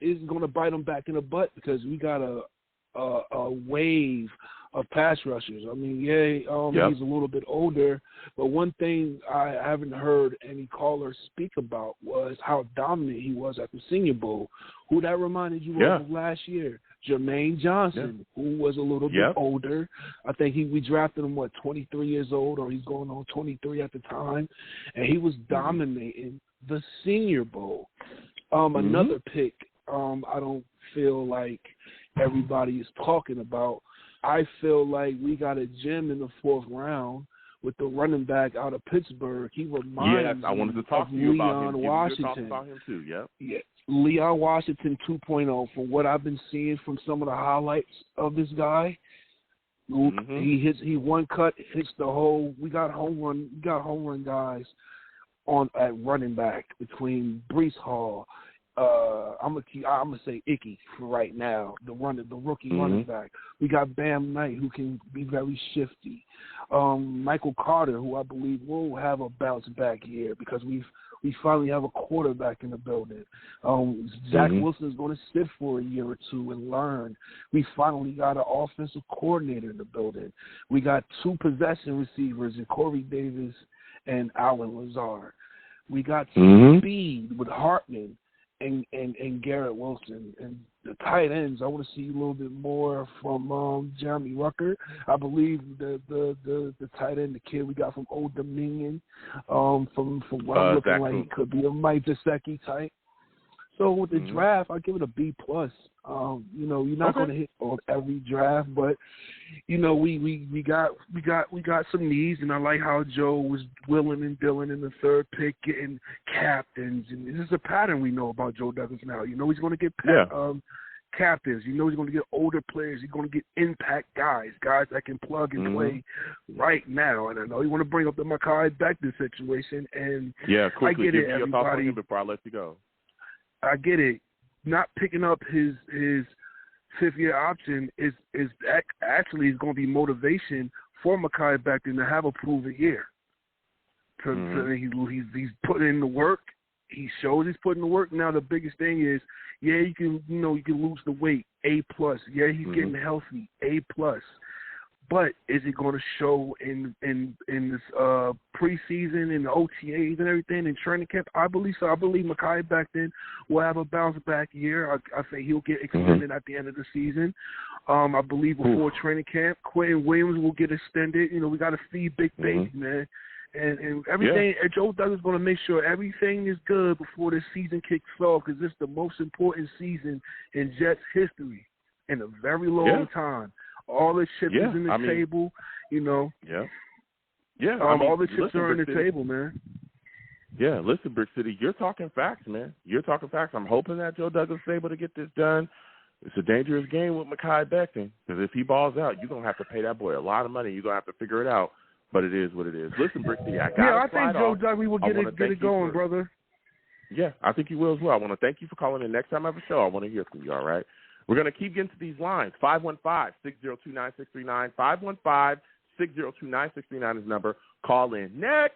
Speaker 6: it's going to bite them back in the butt because we got a wave of pass rushers. I mean, he's a little bit older, but one thing I haven't heard any callers speak about was how dominant he was at the Senior Bowl. Who that reminded you of last year? Jermaine Johnson, who was a little bit older. I think we drafted him, 23 years old, or he's going on 23 at the time, and he was dominating the Senior Bowl. Another pick I don't feel like everybody is talking about. I feel like we got a gem in the fourth round with the running back out of Pittsburgh. He reminds me
Speaker 2: I wanted to talk to you about him.
Speaker 6: Washington.
Speaker 2: About him too,
Speaker 6: Leon Washington 2.0. From what I've been seeing from some of the highlights of this guy, he one cut, hits the hole. We got home run guys at running back between Breece Hall,
Speaker 8: I'm gonna say Icky for right now. The rookie running back. We got Bam Knight, who can be very shifty. Michael Carter, who I believe will have a bounce back year because we finally have a quarterback in the building. Zach Wilson is going to sit for a year or two and learn. We finally got an offensive coordinator in the building. We got 2 possession receivers in Corey Davis and Alan Lazard. We got speed with Hartman and Garrett Wilson. And the tight ends, I want to see a little bit more from Jeremy Rucker. I believe the tight end, the kid we got from Old Dominion, from what I'm looking like, he could be a Mike Gesicki type. So with the draft, I give it a B+. You're not going to hit on every draft, but we got some needs, and I like how Joe was willing and dealing in the 3rd pick, getting captains, and this is a pattern we know about Joe Douglas now. He's going to get captains. He's going to get older players. He's going to get impact guys that can plug and play right now. And I know you want to bring up the Mekhi Becton situation, and
Speaker 2: quickly,
Speaker 8: I get
Speaker 2: give
Speaker 8: it,
Speaker 2: me your thoughts on
Speaker 8: everybody.
Speaker 2: him before I let you go.
Speaker 8: I get it. Not picking up his 5th-year option is actually going to be motivation for Mekhi Becton to have a proven year. He's putting in the work. He shows he's putting the work. Now the biggest thing is, you can lose the weight, A+. Yeah, he's getting healthy, A+. But is it going to show in this preseason and the OTAs and everything in training camp? I believe so. I believe Mekhi Becton will have a bounce back year. I think he'll get extended at the end of the season. I believe before training camp, Quentin Williams will get extended. We got to feed Big Baby, man. And everything, Joe Douglas is going to make sure everything is good before the season kicks off, because this is the most important season in Jets history in a very long time. All the chips is in the table, all the chips are on the table, man.
Speaker 2: Yeah, listen, Brick City, you're talking facts, man. You're talking facts. I'm hoping that Joe Douglas is able to get this done. It's a dangerous game with Mekhi Becton, because if he balls out, you're going to have to pay that boy a lot of money. You're going to have to figure it out. But it is what it is. Listen, Brick City, I
Speaker 8: think Joe Douglas will get it going, brother.
Speaker 2: Yeah, I think you will as well. I want to thank you for calling in. Next time I have a show, I want to hear from you, all right? We're going to keep getting to these lines. 515-602-9639. 515-602-9639 is the number. Call in. Next,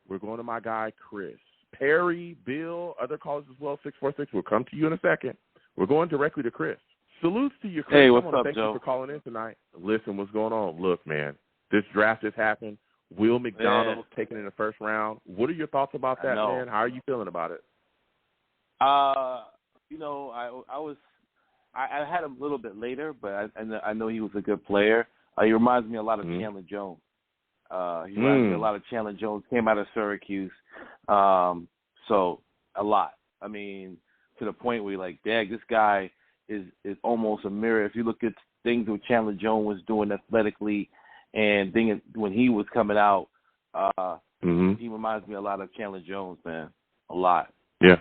Speaker 2: we're going to my guy, Chris. Perry, Bill, other callers as well, 646. We'll come to you in a second. We're going directly to Chris. Salutes to you, Chris.
Speaker 11: Hey, what's up,
Speaker 2: thank
Speaker 11: Joe?
Speaker 2: you for calling in tonight. Listen, what's going on? Look, man, this draft has happened. Will McDonald taken in the 1st round. What are your thoughts about that, man? How are you feeling about it?
Speaker 11: I had him a little bit later, but I know he was a good player. He reminds me a lot of Chandler Jones. He reminds me a lot of Chandler Jones. Came out of Syracuse, so a lot. I mean, to the point where you're like, dang, this guy is almost a mirror. If you look at things that Chandler Jones was doing athletically, and things when he was coming out, he reminds me a lot of Chandler Jones, man, a lot.
Speaker 2: Yeah.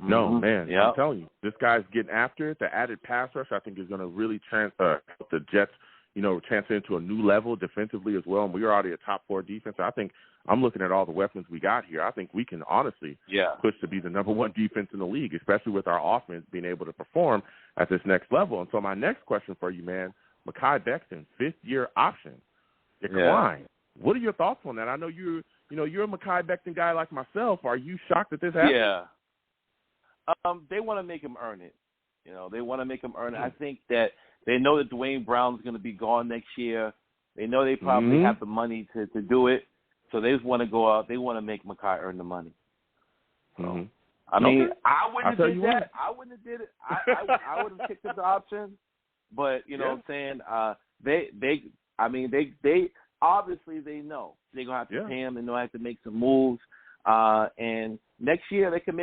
Speaker 2: No, man, I'm telling you, this guy's getting after it. The added pass rush, I think, is going to really help the Jets, transfer into a new level defensively as well. And we are already a top 4 defense. I think I'm looking at all the weapons we got here. I think we can honestly push to be the number 1 defense in the league, especially with our offense being able to perform at this next level. And so my next question for you, man, Mekhi Becton, 5th-year option, decline. Yeah. What are your thoughts on that? I know you're a Mekhi Becton guy like myself. Are you shocked that this happened?
Speaker 11: Yeah. They want to make him earn it. They want to make him earn it. I think that they know that Dwayne Brown's going to be gone next year. They know they probably have the money to do it. So they just want to go out. They want to make Mekhi earn the money. So, I mean, I wouldn't have did that. I wouldn't have did it. I would have picked up the option. But, what I'm saying, they obviously they know they're going to have to pay him and they'll have to make some moves. And next year they could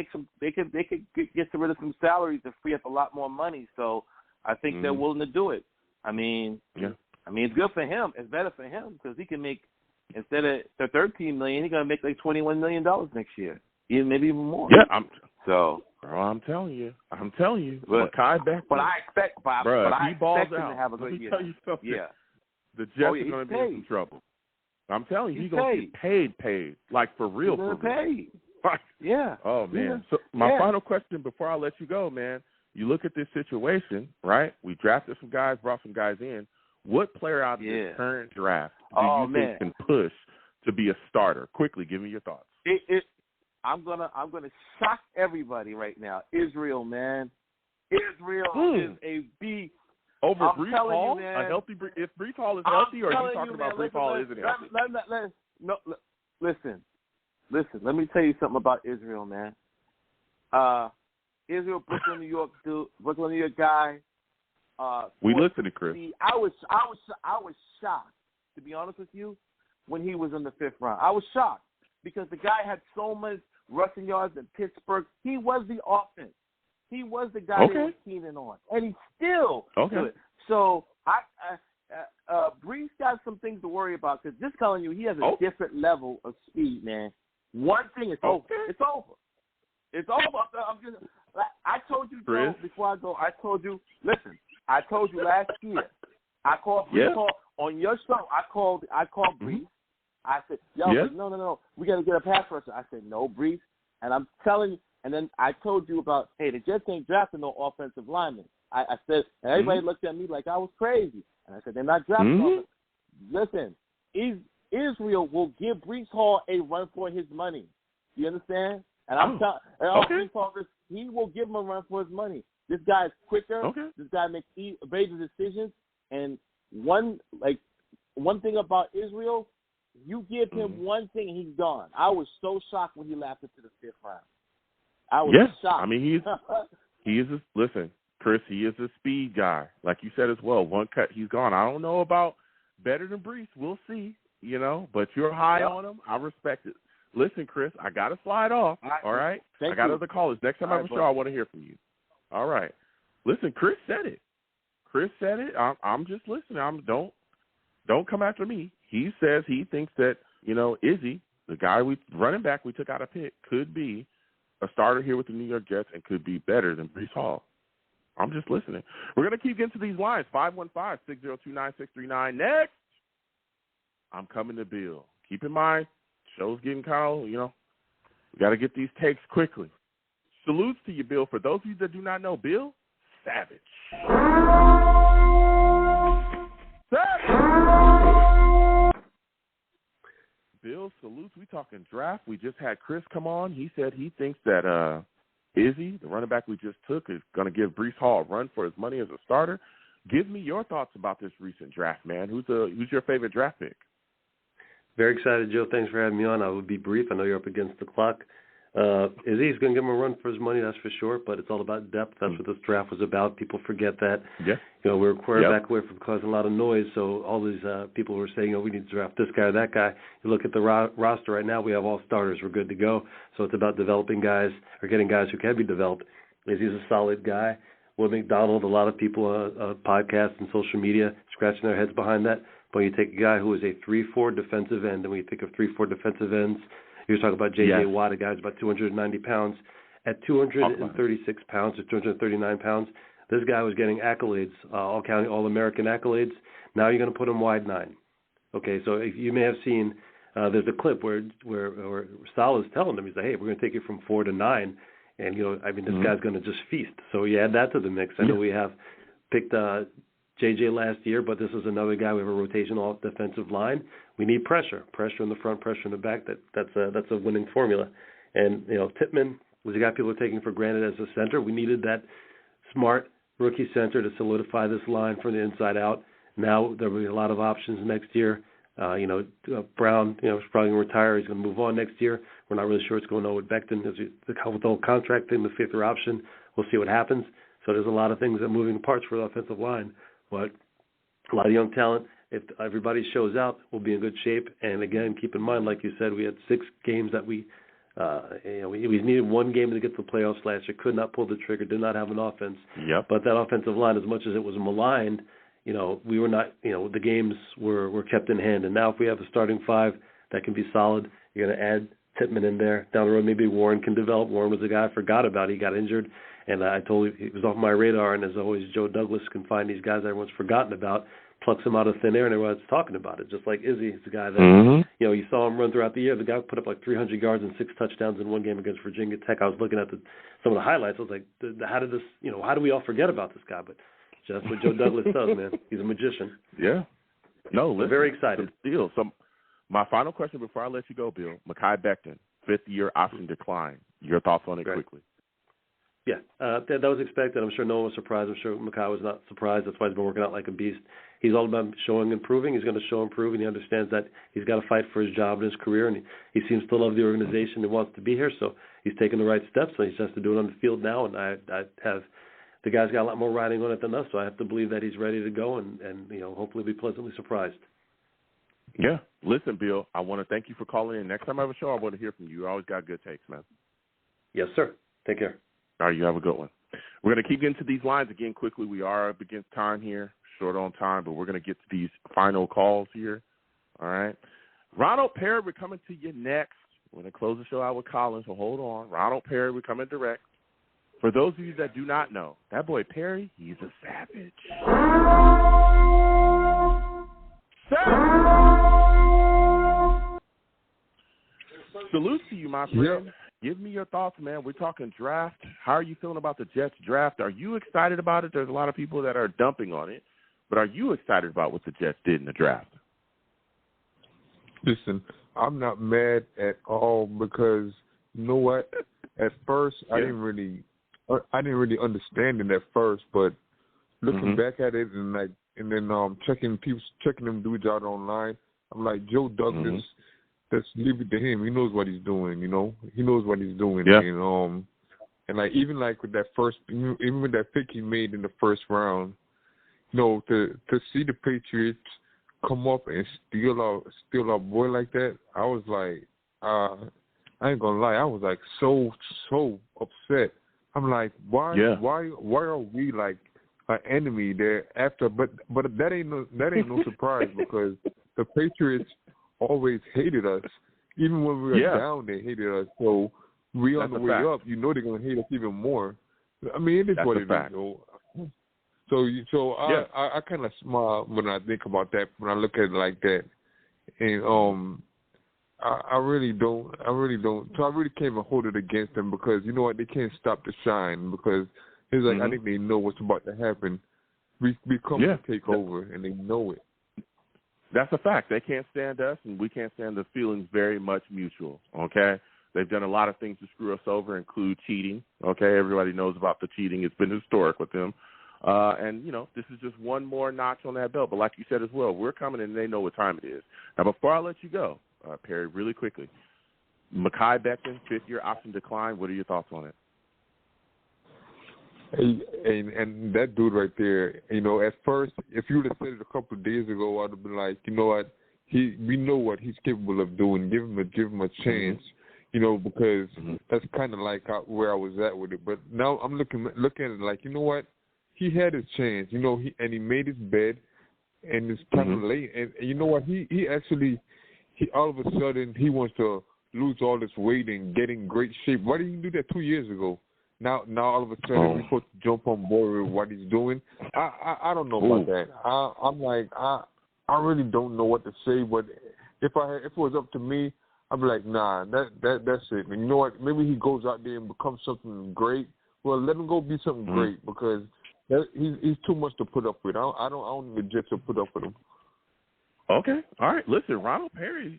Speaker 11: get rid of some salaries to free up a lot more money. So I think they're willing to do it. I mean, it's good for him. It's better for him because he can make, instead of the $13 million, he's gonna make like $21 million next year, maybe even more.
Speaker 2: Yeah,
Speaker 11: I'm telling you.
Speaker 2: Mekhi Becton.
Speaker 11: But I expect, I expect him to have a good year.
Speaker 2: Let me tell you something.
Speaker 11: Yeah,
Speaker 2: the Jets are going to be in some trouble. I'm telling you, he's going to get paid, like for real.
Speaker 11: He's paid. Yeah.
Speaker 2: Oh, man.
Speaker 11: Yeah.
Speaker 2: So my final question before I let you go, man, you look at this situation, right? We drafted some guys, brought some guys in. What player out of this current draft do you think can push to be a starter? Quickly, give me your thoughts.
Speaker 11: I'm gonna shock everybody right now. Israel, man. Israel is a beast.
Speaker 2: Over Breece Hall?
Speaker 11: You, man,
Speaker 2: a healthy if Breece Hall is healthy, or are you talking about Breece Hall isn't healthy?
Speaker 11: Listen. Let me tell you something about Israel, man. Israel, Brooklyn, New York guy.
Speaker 2: We listened to Chris.
Speaker 11: I was shocked, to be honest with you, when he was in the 5th round. I was shocked because the guy had so much rushing yards in Pittsburgh. He was the offense. He was the guy they were keening on, and he's still good. So Breece got some things to worry about because just telling you, he has a different level of speed, man. One thing is over. It's over. It's over. I told you, Joe, before I go. I told you. Listen, I told you last year. I called Breece Hall on your show. I called Breece. I said, no. We got to get a pass rusher. I said, no, Breece. And I'm telling you. And then I told you about, hey, the Jets ain't drafting no offensive linemen. I said, and everybody looked at me like I was crazy. And I said, they're not drafting. Listen, Israel will give Breece Hall a run for his money. You understand? And I'm telling Breece Hall this, he will give him a run for his money. This guy is quicker. This guy makes major decisions. And one thing about Israel, you give him one thing and he's gone. I was so shocked when he laughed into the 5th round. I was shocked.
Speaker 2: I mean, listen, Chris, he is a speed guy. Like you said as well, one cut, he's gone. I don't know about better than Breece. We'll see, but you're high on him. I respect it. Listen, Chris, I got to slide off, all right? I got other callers. Next time I have a show, I want to hear from you. All right. Listen, Chris said it. I'm just listening. Don't come after me. He says he thinks that, Izzy, the guy running back we took out of pick, could be a starter here with the New York Jets and could be better than Breece Hall. I'm just listening. We're going to keep getting to these lines. 515-602-9639. Next, I'm coming to Bill. Keep in mind, show's getting kind of, we got to get these takes quickly. Salutes to you, Bill. For those of you that do not know, Bill, savage. Bill, salutes. We talking draft. We just had Chris come on. He said he thinks that Izzy, the running back we just took, is going to give Breece Hall a run for his money as a starter. Give me your thoughts about this recent draft, man. Who's your favorite draft pick?
Speaker 12: Very excited, Joe. Thanks for having me on. I will be brief. I know you're up against the clock. Izzy's going to give him a run for his money, that's for sure, but it's all about depth. That's what this draft was about. People forget that.
Speaker 2: Yeah.
Speaker 12: We're a quarterback away from causing a lot of noise, so all these people were saying, we need to draft this guy or that guy. You look at the roster right now, we have all starters. We're good to go. So it's about developing guys or getting guys who can be developed. Izzy's a solid guy. Will McDonald, a lot of people on podcasts and social media scratching their heads behind that. But when you take a guy who is a 3-4 defensive end, and when you think of 3-4 defensive ends, you're talking about J.J. Watt, a guy who's about 290 pounds. At 236 pounds or 239 pounds, this guy was getting accolades, all-county, all-American accolades. Now you're going to put him wide 9. Okay, so if you may have seen, there's a clip where Sal is telling him, he's like, hey, we're going to take you from 4 to 9. And, this guy's going to just feast. So you add that to the mix. I know we have picked J.J. last year, but this is another guy. We have a rotational defensive line. We need pressure in the front, pressure in the back. That's a winning formula. And Tippmann was a guy people are taking for granted as a center. We needed that smart rookie center to solidify this line from the inside out. Now there will be a lot of options next year. Brown, is probably going to retire. He's going to move on next year. We're not really sure what's going on with Becton with the whole contract thing, the 5th-year option. We'll see what happens. So there's a lot of things that are moving parts for the offensive line. But a lot of young talent. If everybody shows out, we'll be in good shape. And again, keep in mind, like you said, we had 6 games that we needed one game to get to the playoffs last year. Could not pull the trigger. Did not have an offense.
Speaker 2: Yep.
Speaker 12: But that offensive line, as much as it was maligned, we were not. The games were kept in hand. And now, if we have a starting 5 that can be solid, you're going to add Tippmann in there down the road. Maybe Warren can develop. Warren was a guy I forgot about. He got injured. And I told you he was off my radar, and as always, Joe Douglas can find these guys everyone's forgotten about. plucks him out of thin air, and everyone's talking about it. Just like Izzy is the guy that, you saw him run throughout the year. The guy put up like 300 yards and 6 touchdowns in one game against Virginia Tech. I was looking at some of the highlights. I was like, how did this, how do we all forget about this guy? But that's what Joe Douglas does, man. He's a magician.
Speaker 2: Yeah. No, listen.
Speaker 12: Very excited.
Speaker 2: Deal. So my final question before I let you go, Bill, Mekhi Becton, 5th-year option decline. Your thoughts on it quickly?
Speaker 12: Yeah, that was expected. I'm sure no one was surprised. I'm sure Mekhi was not surprised. That's why he's been working out like a beast. He's all about showing and proving. He's going to show and prove, and he understands that he's got to fight for his job and his career, and he seems to love the organization and wants to be here, so he's taking the right steps, so he just has to do it on the field now, and I have the guy's got a lot more riding on it than us, so I have to believe that he's ready to go and hopefully be pleasantly surprised.
Speaker 2: Yeah. Listen, Bill, I want to thank you for calling in. Next time I have a show, I want to hear from you. You always got good takes, man.
Speaker 12: Yes, sir. Take care.
Speaker 2: All right, you have a good one. We're going to keep getting to these lines again quickly. We are up against time here, short on time, but we're going to get to these final calls here. All right. Ronald Perry, we're coming to you next. We're going to close the show out with Colin, so hold on. Ronald Perry, we're coming direct. For those of you that do not know, that boy Perry, he's a savage. Salute to you, my friend. Yep. Give me your thoughts, man. We're talking draft. How are you feeling about the Jets draft? Are you excited about it? There's a lot of people that are dumping on it, but are you excited about what the Jets did in the draft?
Speaker 13: Listen, I'm not mad at all because you know what? At first, I didn't really understand it at first, but looking back at it and then checking them dudes out online, I'm like, Joe Douglas. Let's leave it to him. He knows what he's doing. He knows what he's doing.
Speaker 2: Yeah.
Speaker 13: And even with that pick he made in the first round, to see the Patriots come up and steal our boy like that, I was like, I ain't gonna lie, I was like so upset. I'm like, why are we like an enemy there after? But that ain't no surprise because the Patriots always hated us. Even when we were down, they hated us. So we on the way up, they're gonna hate us even more. I mean, it is what it is. So I kind of smile when I think about that. When I look at it like that, and I really don't. So I really can't even hold it against them because you know what? They can't stop the shine because it's like I think they know what's about to happen. We come to take over, and they know it.
Speaker 2: That's a fact. They can't stand us, and we can't stand the feelings very much mutual, okay? They've done a lot of things to screw us over, include cheating, okay? Everybody knows about the cheating. It's been historic with them. And, this is just one more notch on that belt. But like you said as well, we're coming, and they know what time it is. Now, before I let you go, Perry, really quickly, Mekhi Becton, 5th-year option decline. What are your thoughts on it?
Speaker 13: And that dude right there, at first, if you would have said it a couple of days ago, I'd have been like, you know what, we know what he's capable of doing. Give him a chance, because that's kind of like where I was at with it. But now I'm looking at it like, you know what, he had his chance, and he made his bed, and it's kind of late. And you know what, he all of a sudden he wants to lose all this weight and get in great shape. Why didn't you do that 2 years ago? Now all of a sudden we're supposed to jump on board with what he's doing. I don't know about that. I'm like I really don't know what to say. But if it was up to me, I'd be like, nah, that's it. And you know what? Maybe he goes out there and becomes something great. Well, let him go be something great because he's too much to put up with. I don't think the Jets will put up with him.
Speaker 2: Okay. All right. Listen, Ronald Perry,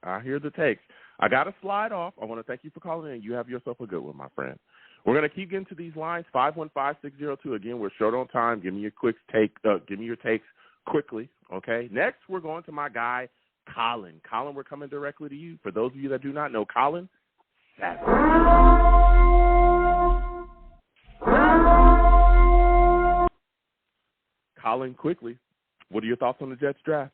Speaker 2: I hear the takes. I got to slide off. I want to thank you for calling in. You have yourself a good one, my friend. We're going to keep getting to these lines, 515-602. Again, we're short on time. Give me your quick take. Give me your takes quickly, okay? Next, we're going to my guy, Colin. Colin, we're coming directly to you. For those of you that do not know, Colin, savage. Colin, quickly, what are your thoughts on the Jets draft?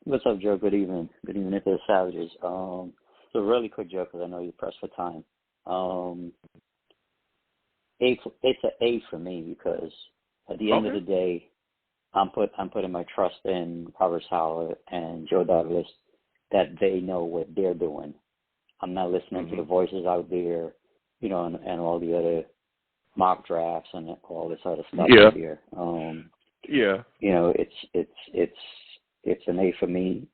Speaker 14: What's up, Joe? Good evening. Good evening to the Savages. So really quick, Joe, because I know you're pressed for time. It's an A for me because at the end of the day, I'm putting my trust in Robert Saleh and Joe Douglas that they know what they're doing. I'm not listening to the voices out there, and all the other mock drafts and all this other stuff out here.
Speaker 2: Yeah.
Speaker 14: It's an A for me,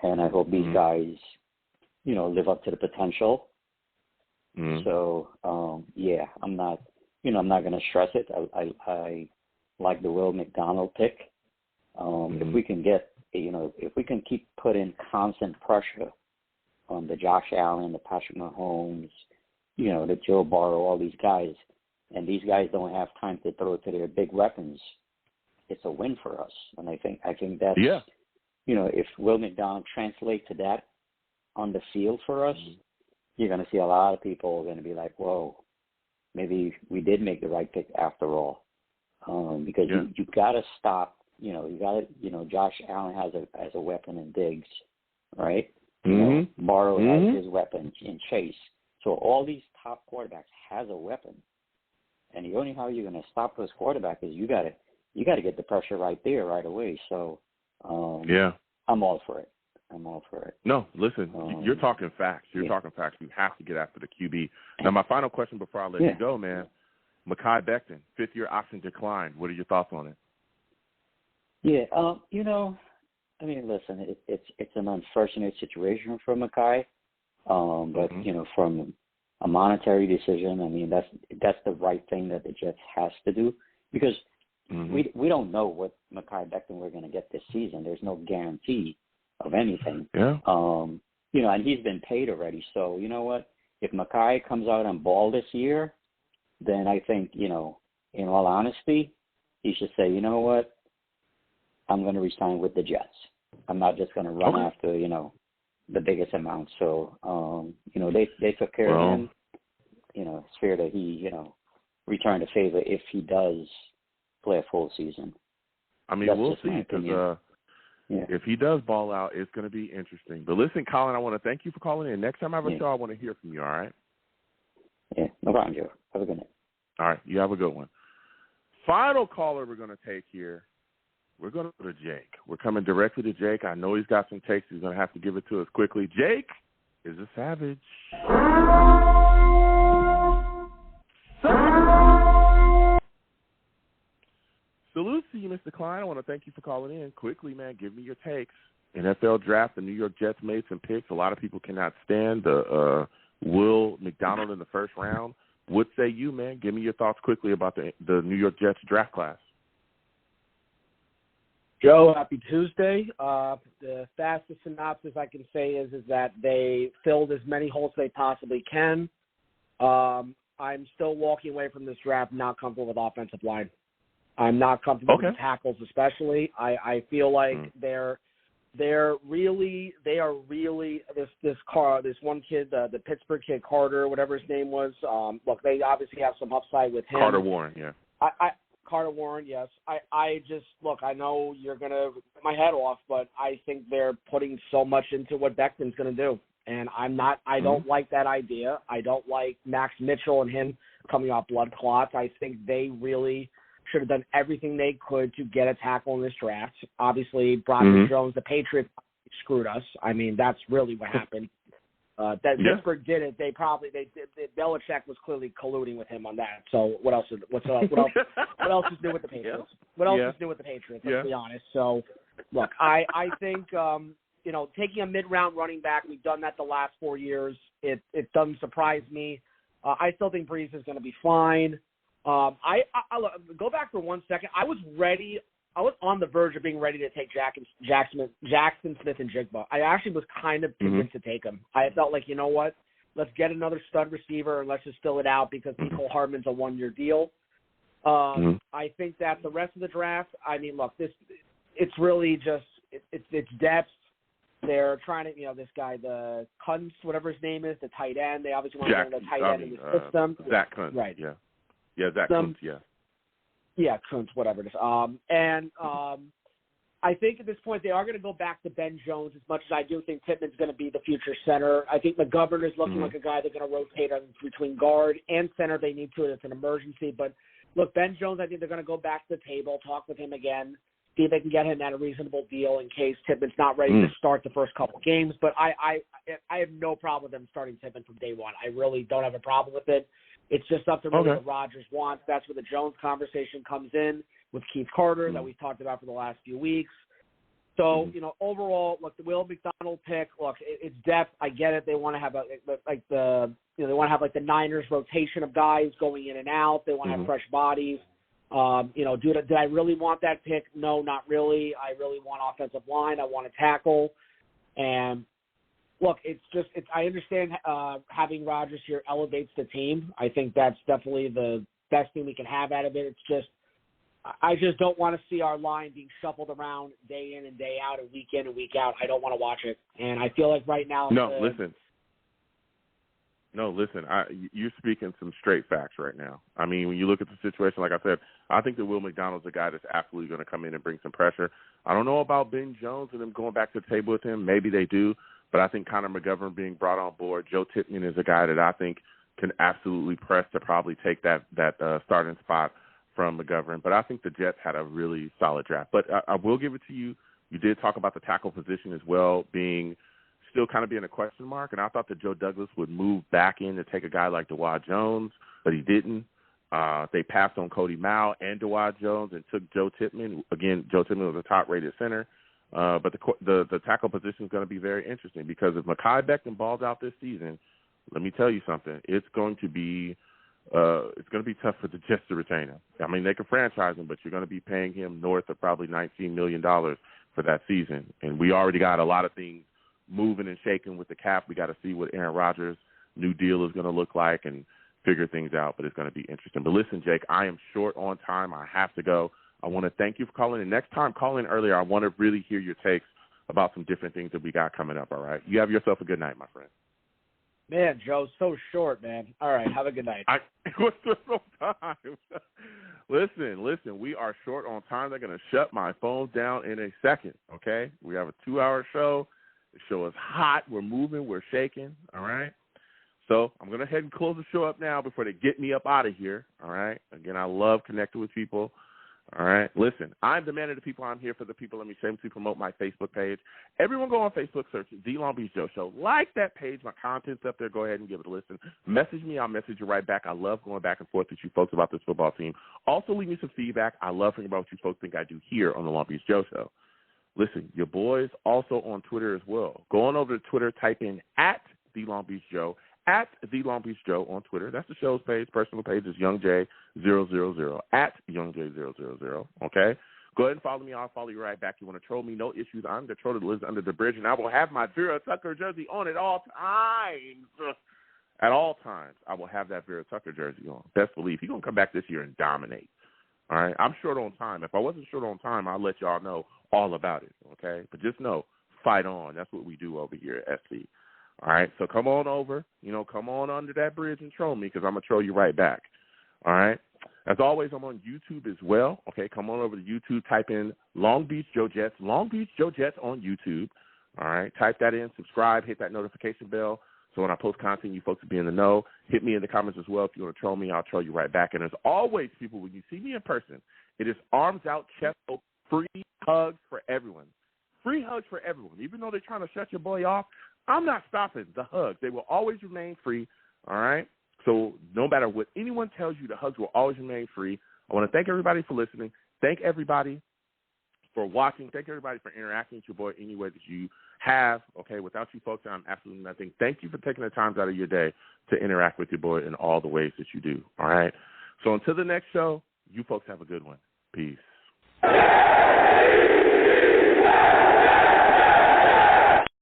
Speaker 14: and I hope these guys, live up to the potential. So, I'm not going to stress it. I like the Will McDonald pick. If we can get, if we can keep putting constant pressure on the Josh Allen, the Patrick Mahomes, the Joe Burrow, all these guys, and these guys don't have time to throw to their big weapons, it's a win for us. And I think that's, if Will McDonald translates to that on the field for us, you're going to see a lot of people are going to be like, whoa, maybe we did make the right pick after all. Because you got to stop, Josh Allen has a weapon in Diggs, right? Burrow has his weapon in Chase. So all these top quarterbacks has a weapon. And the only how you're going to stop those quarterbacks is you got to get the pressure right there right away. So I'm all for it.
Speaker 2: No, listen, you're talking facts. You're talking facts. You have to get after the QB. Now, my final question before I let you go, man. Mekhi Becton, 5th-year option declined. What are your thoughts on it?
Speaker 14: Yeah, listen, it's an unfortunate situation for Mekhi, but from a monetary decision, that's the right thing that the Jets has to do because we don't know what Mekhi Becton we're going to get this season. There's no guarantee of anything. Yeah. And he's been paid already. So you know what? If Mekhi comes out and ball this year, then I think in all honesty, he should say, you know what? I'm going to resign with the Jets. I'm not just going to run after, the biggest amount. So, they took care of him. It's fair that he, return the favor if he does play a full season.
Speaker 2: We'll see because if he does ball out, it's going to be interesting. But listen, Colin, I want to thank you for calling in. Next time I have a show, I want to hear from you, all right?
Speaker 14: Yeah, no problem, Joe. Have a good night.
Speaker 2: All right, you have a good one. Final caller we're going to take here. We're going to go to Jake. We're coming directly to Jake. I know he's got some takes. He's going to have to give it to us quickly. Jake is a savage. Salute to you, Mr. Klein. I want to thank you for calling in. Quickly, man, give me your takes. NFL draft, the New York Jets made some picks. A lot of people cannot stand the Will McDonald in the first round. What say you, man? Give me your thoughts quickly about the New York Jets draft class.
Speaker 15: Joe, happy Tuesday. The fastest synopsis I can say is that they filled as many holes as they possibly can. I'm still walking away from this draft not comfortable with offensive line. I'm not comfortable with tackles especially. I feel like they are really this one kid, the Pittsburgh kid Carter, whatever his name was. Look, they obviously have some upside with him.
Speaker 2: Carter Warren, yeah.
Speaker 15: Carter Warren, yes. I just look. I know you're gonna rip my head off, but I think they're putting so much into what Becton's gonna do, and I'm not. I don't like that idea. I don't like Max Mitchell and him coming off blood clots. I think they really should have done everything they could to get a tackle in this draft. Obviously, Broderick Jones, the Patriots, screwed us. That's really what happened. Pittsburgh did it. Belichick was clearly colluding with him on that. So what else is new with the Patriots? What else is new with the Patriots? Let's be honest. So look, I think taking a mid-round running back, we've done that the last 4 years. It doesn't surprise me. I still think Breeze is going to be fine. I go back for 1 second. I was ready. I was on the verge of being ready to take Jackson Smith and Jigba. I actually was kind of convinced to take him. I felt like, you know what, let's get another stud receiver and let's just fill it out because Nicole Hardman's a 1-year deal. I think that the rest of the draft, look, it's really just it's depth. They're trying to, this guy, the Kuntz, whatever his name is, the tight end. They obviously want to get a tight end in the system.
Speaker 2: Zach Kuntz, right? Yeah, Zach Kuntz, yeah.
Speaker 15: Yeah, Kuntz, whatever it is. I think at this point they are going to go back to Ben Jones as much as I do think Pittman's going to be the future center. I think McGovern is looking like a guy they're going to rotate on between guard and center. They need to. It's an emergency. But, look, Ben Jones, I think they're going to go back to the table, talk with him again, see if they can get him at a reasonable deal in case Pittman's not ready to start the first couple games. But I have no problem with them starting Pittman from day one. I really don't have a problem with it. It's just up to really what Rodgers wants. That's where the Jones conversation comes in. with Keith Carter that we've talked about for the last few weeks. So, overall, look, the Will McDonald pick, look, it's depth. I get it. They want to have they want to have the Niners rotation of guys going in and out. They want to have fresh bodies. Did I really want that pick? No, not really. I really want offensive line. I want to tackle. And look, I understand having Rodgers here elevates the team. I think that's definitely the best thing we can have out of it. I just don't want to see our line being shuffled around day in and day out and week in and week out. I don't want to watch it. And I feel like right now.
Speaker 2: Listen, you're speaking some straight facts right now. I mean, when you look at the situation, like I said, I think that Will McDonald's a guy that's absolutely going to come in and bring some pressure. I don't know about Ben Jones and them going back to the table with him. Maybe they do. But I think Connor McGovern being brought on board, Joe Tippmann is a guy that I think can absolutely press to probably take that starting spot from McGovern. But I think the Jets had a really solid draft. But I will give it to you. You did talk about the tackle position as well still kind of being a question mark. And I thought that Joe Douglas would move back in to take a guy like Dawad Jones, but he didn't. They passed on Cody Mao and Dawad Jones and took Joe Tippmann. Again, Joe Tippmann was a top-rated center. But the tackle position is going to be very interesting because if Mekhi Becton balls out this season, let me tell you something. It's going to be tough for the Jets to retain him. I mean, they can franchise him, but you're going to be paying him north of probably $19 million for that season. And we already got a lot of things moving and shaking with the cap. We got to see what Aaron Rodgers' new deal is going to look like and figure things out, but it's going to be interesting. But listen, Jake, I am short on time. I have to go. I want to thank you for calling in. Next time, call in earlier. I want to really hear your takes about some different things that we got coming up, all right? You have yourself a good night, my friend.
Speaker 15: Man, Joe, so short, man. All right, have a good night.
Speaker 2: What's the time? Listen, we are short on time. They're going to shut my phone down in a second, okay? We have a 2-hour show. The show is hot. We're moving. We're shaking, all right? So I'm going to head and close the show up now before they get me up out of here, all right? Again, I love connecting with people. All right. Listen, I'm the man of the people. I'm here for the people. Let me shamelessly promote my Facebook page. Everyone go on Facebook, search The Long Beach Joe Show. Like that page. My content's up there. Go ahead and give it a listen. Message me. I'll message you right back. I love going back and forth with you folks about this football team. Also, leave me some feedback. I love hearing about what you folks think I do here on The Long Beach Joe Show. Listen, your boy's also on Twitter as well. Go on over to Twitter. Type in @The Long Beach Joe. @The Long Beach Joe on Twitter. That's the show's page. Personal page is YoungJ000 @YoungJ000. Okay? Go ahead and follow me. I'll follow you right back. You want to troll me? No issues. I'm the troll that lives under the bridge, and I will have my Vera Tucker jersey on at all times. At all times, I will have that Vera Tucker jersey on. Best believe he's going to come back this year and dominate. All right? I'm short on time. If I wasn't short on time, I'll let y'all know all about it. Okay? But just know, fight on. That's what we do over here at SC. All right, so come on over. Come on under that bridge and troll me because I'm going to troll you right back. All right? As always, I'm on YouTube as well. Okay, come on over to YouTube. Type in Long Beach Joe Jets. Long Beach Joe Jets on YouTube. All right, type that in. Subscribe. Hit that notification bell so when I post content, you folks will be in the know. Hit me in the comments as well. If you want to troll me, I'll troll you right back. And as always, people, when you see me in person, it is arms out, chest open, free hugs for everyone. Free hugs for everyone. Even though they're trying to shut your boy off, I'm not stopping the hugs. They will always remain free, all right? So no matter what anyone tells you, the hugs will always remain free. I want to thank everybody for listening. Thank everybody for watching. Thank everybody for interacting with your boy any way that you have. Okay, without you folks, I'm absolutely nothing. Thank you for taking the time out of your day to interact with your boy in all the ways that you do, all right? So until the next show, you folks have a good one. Peace.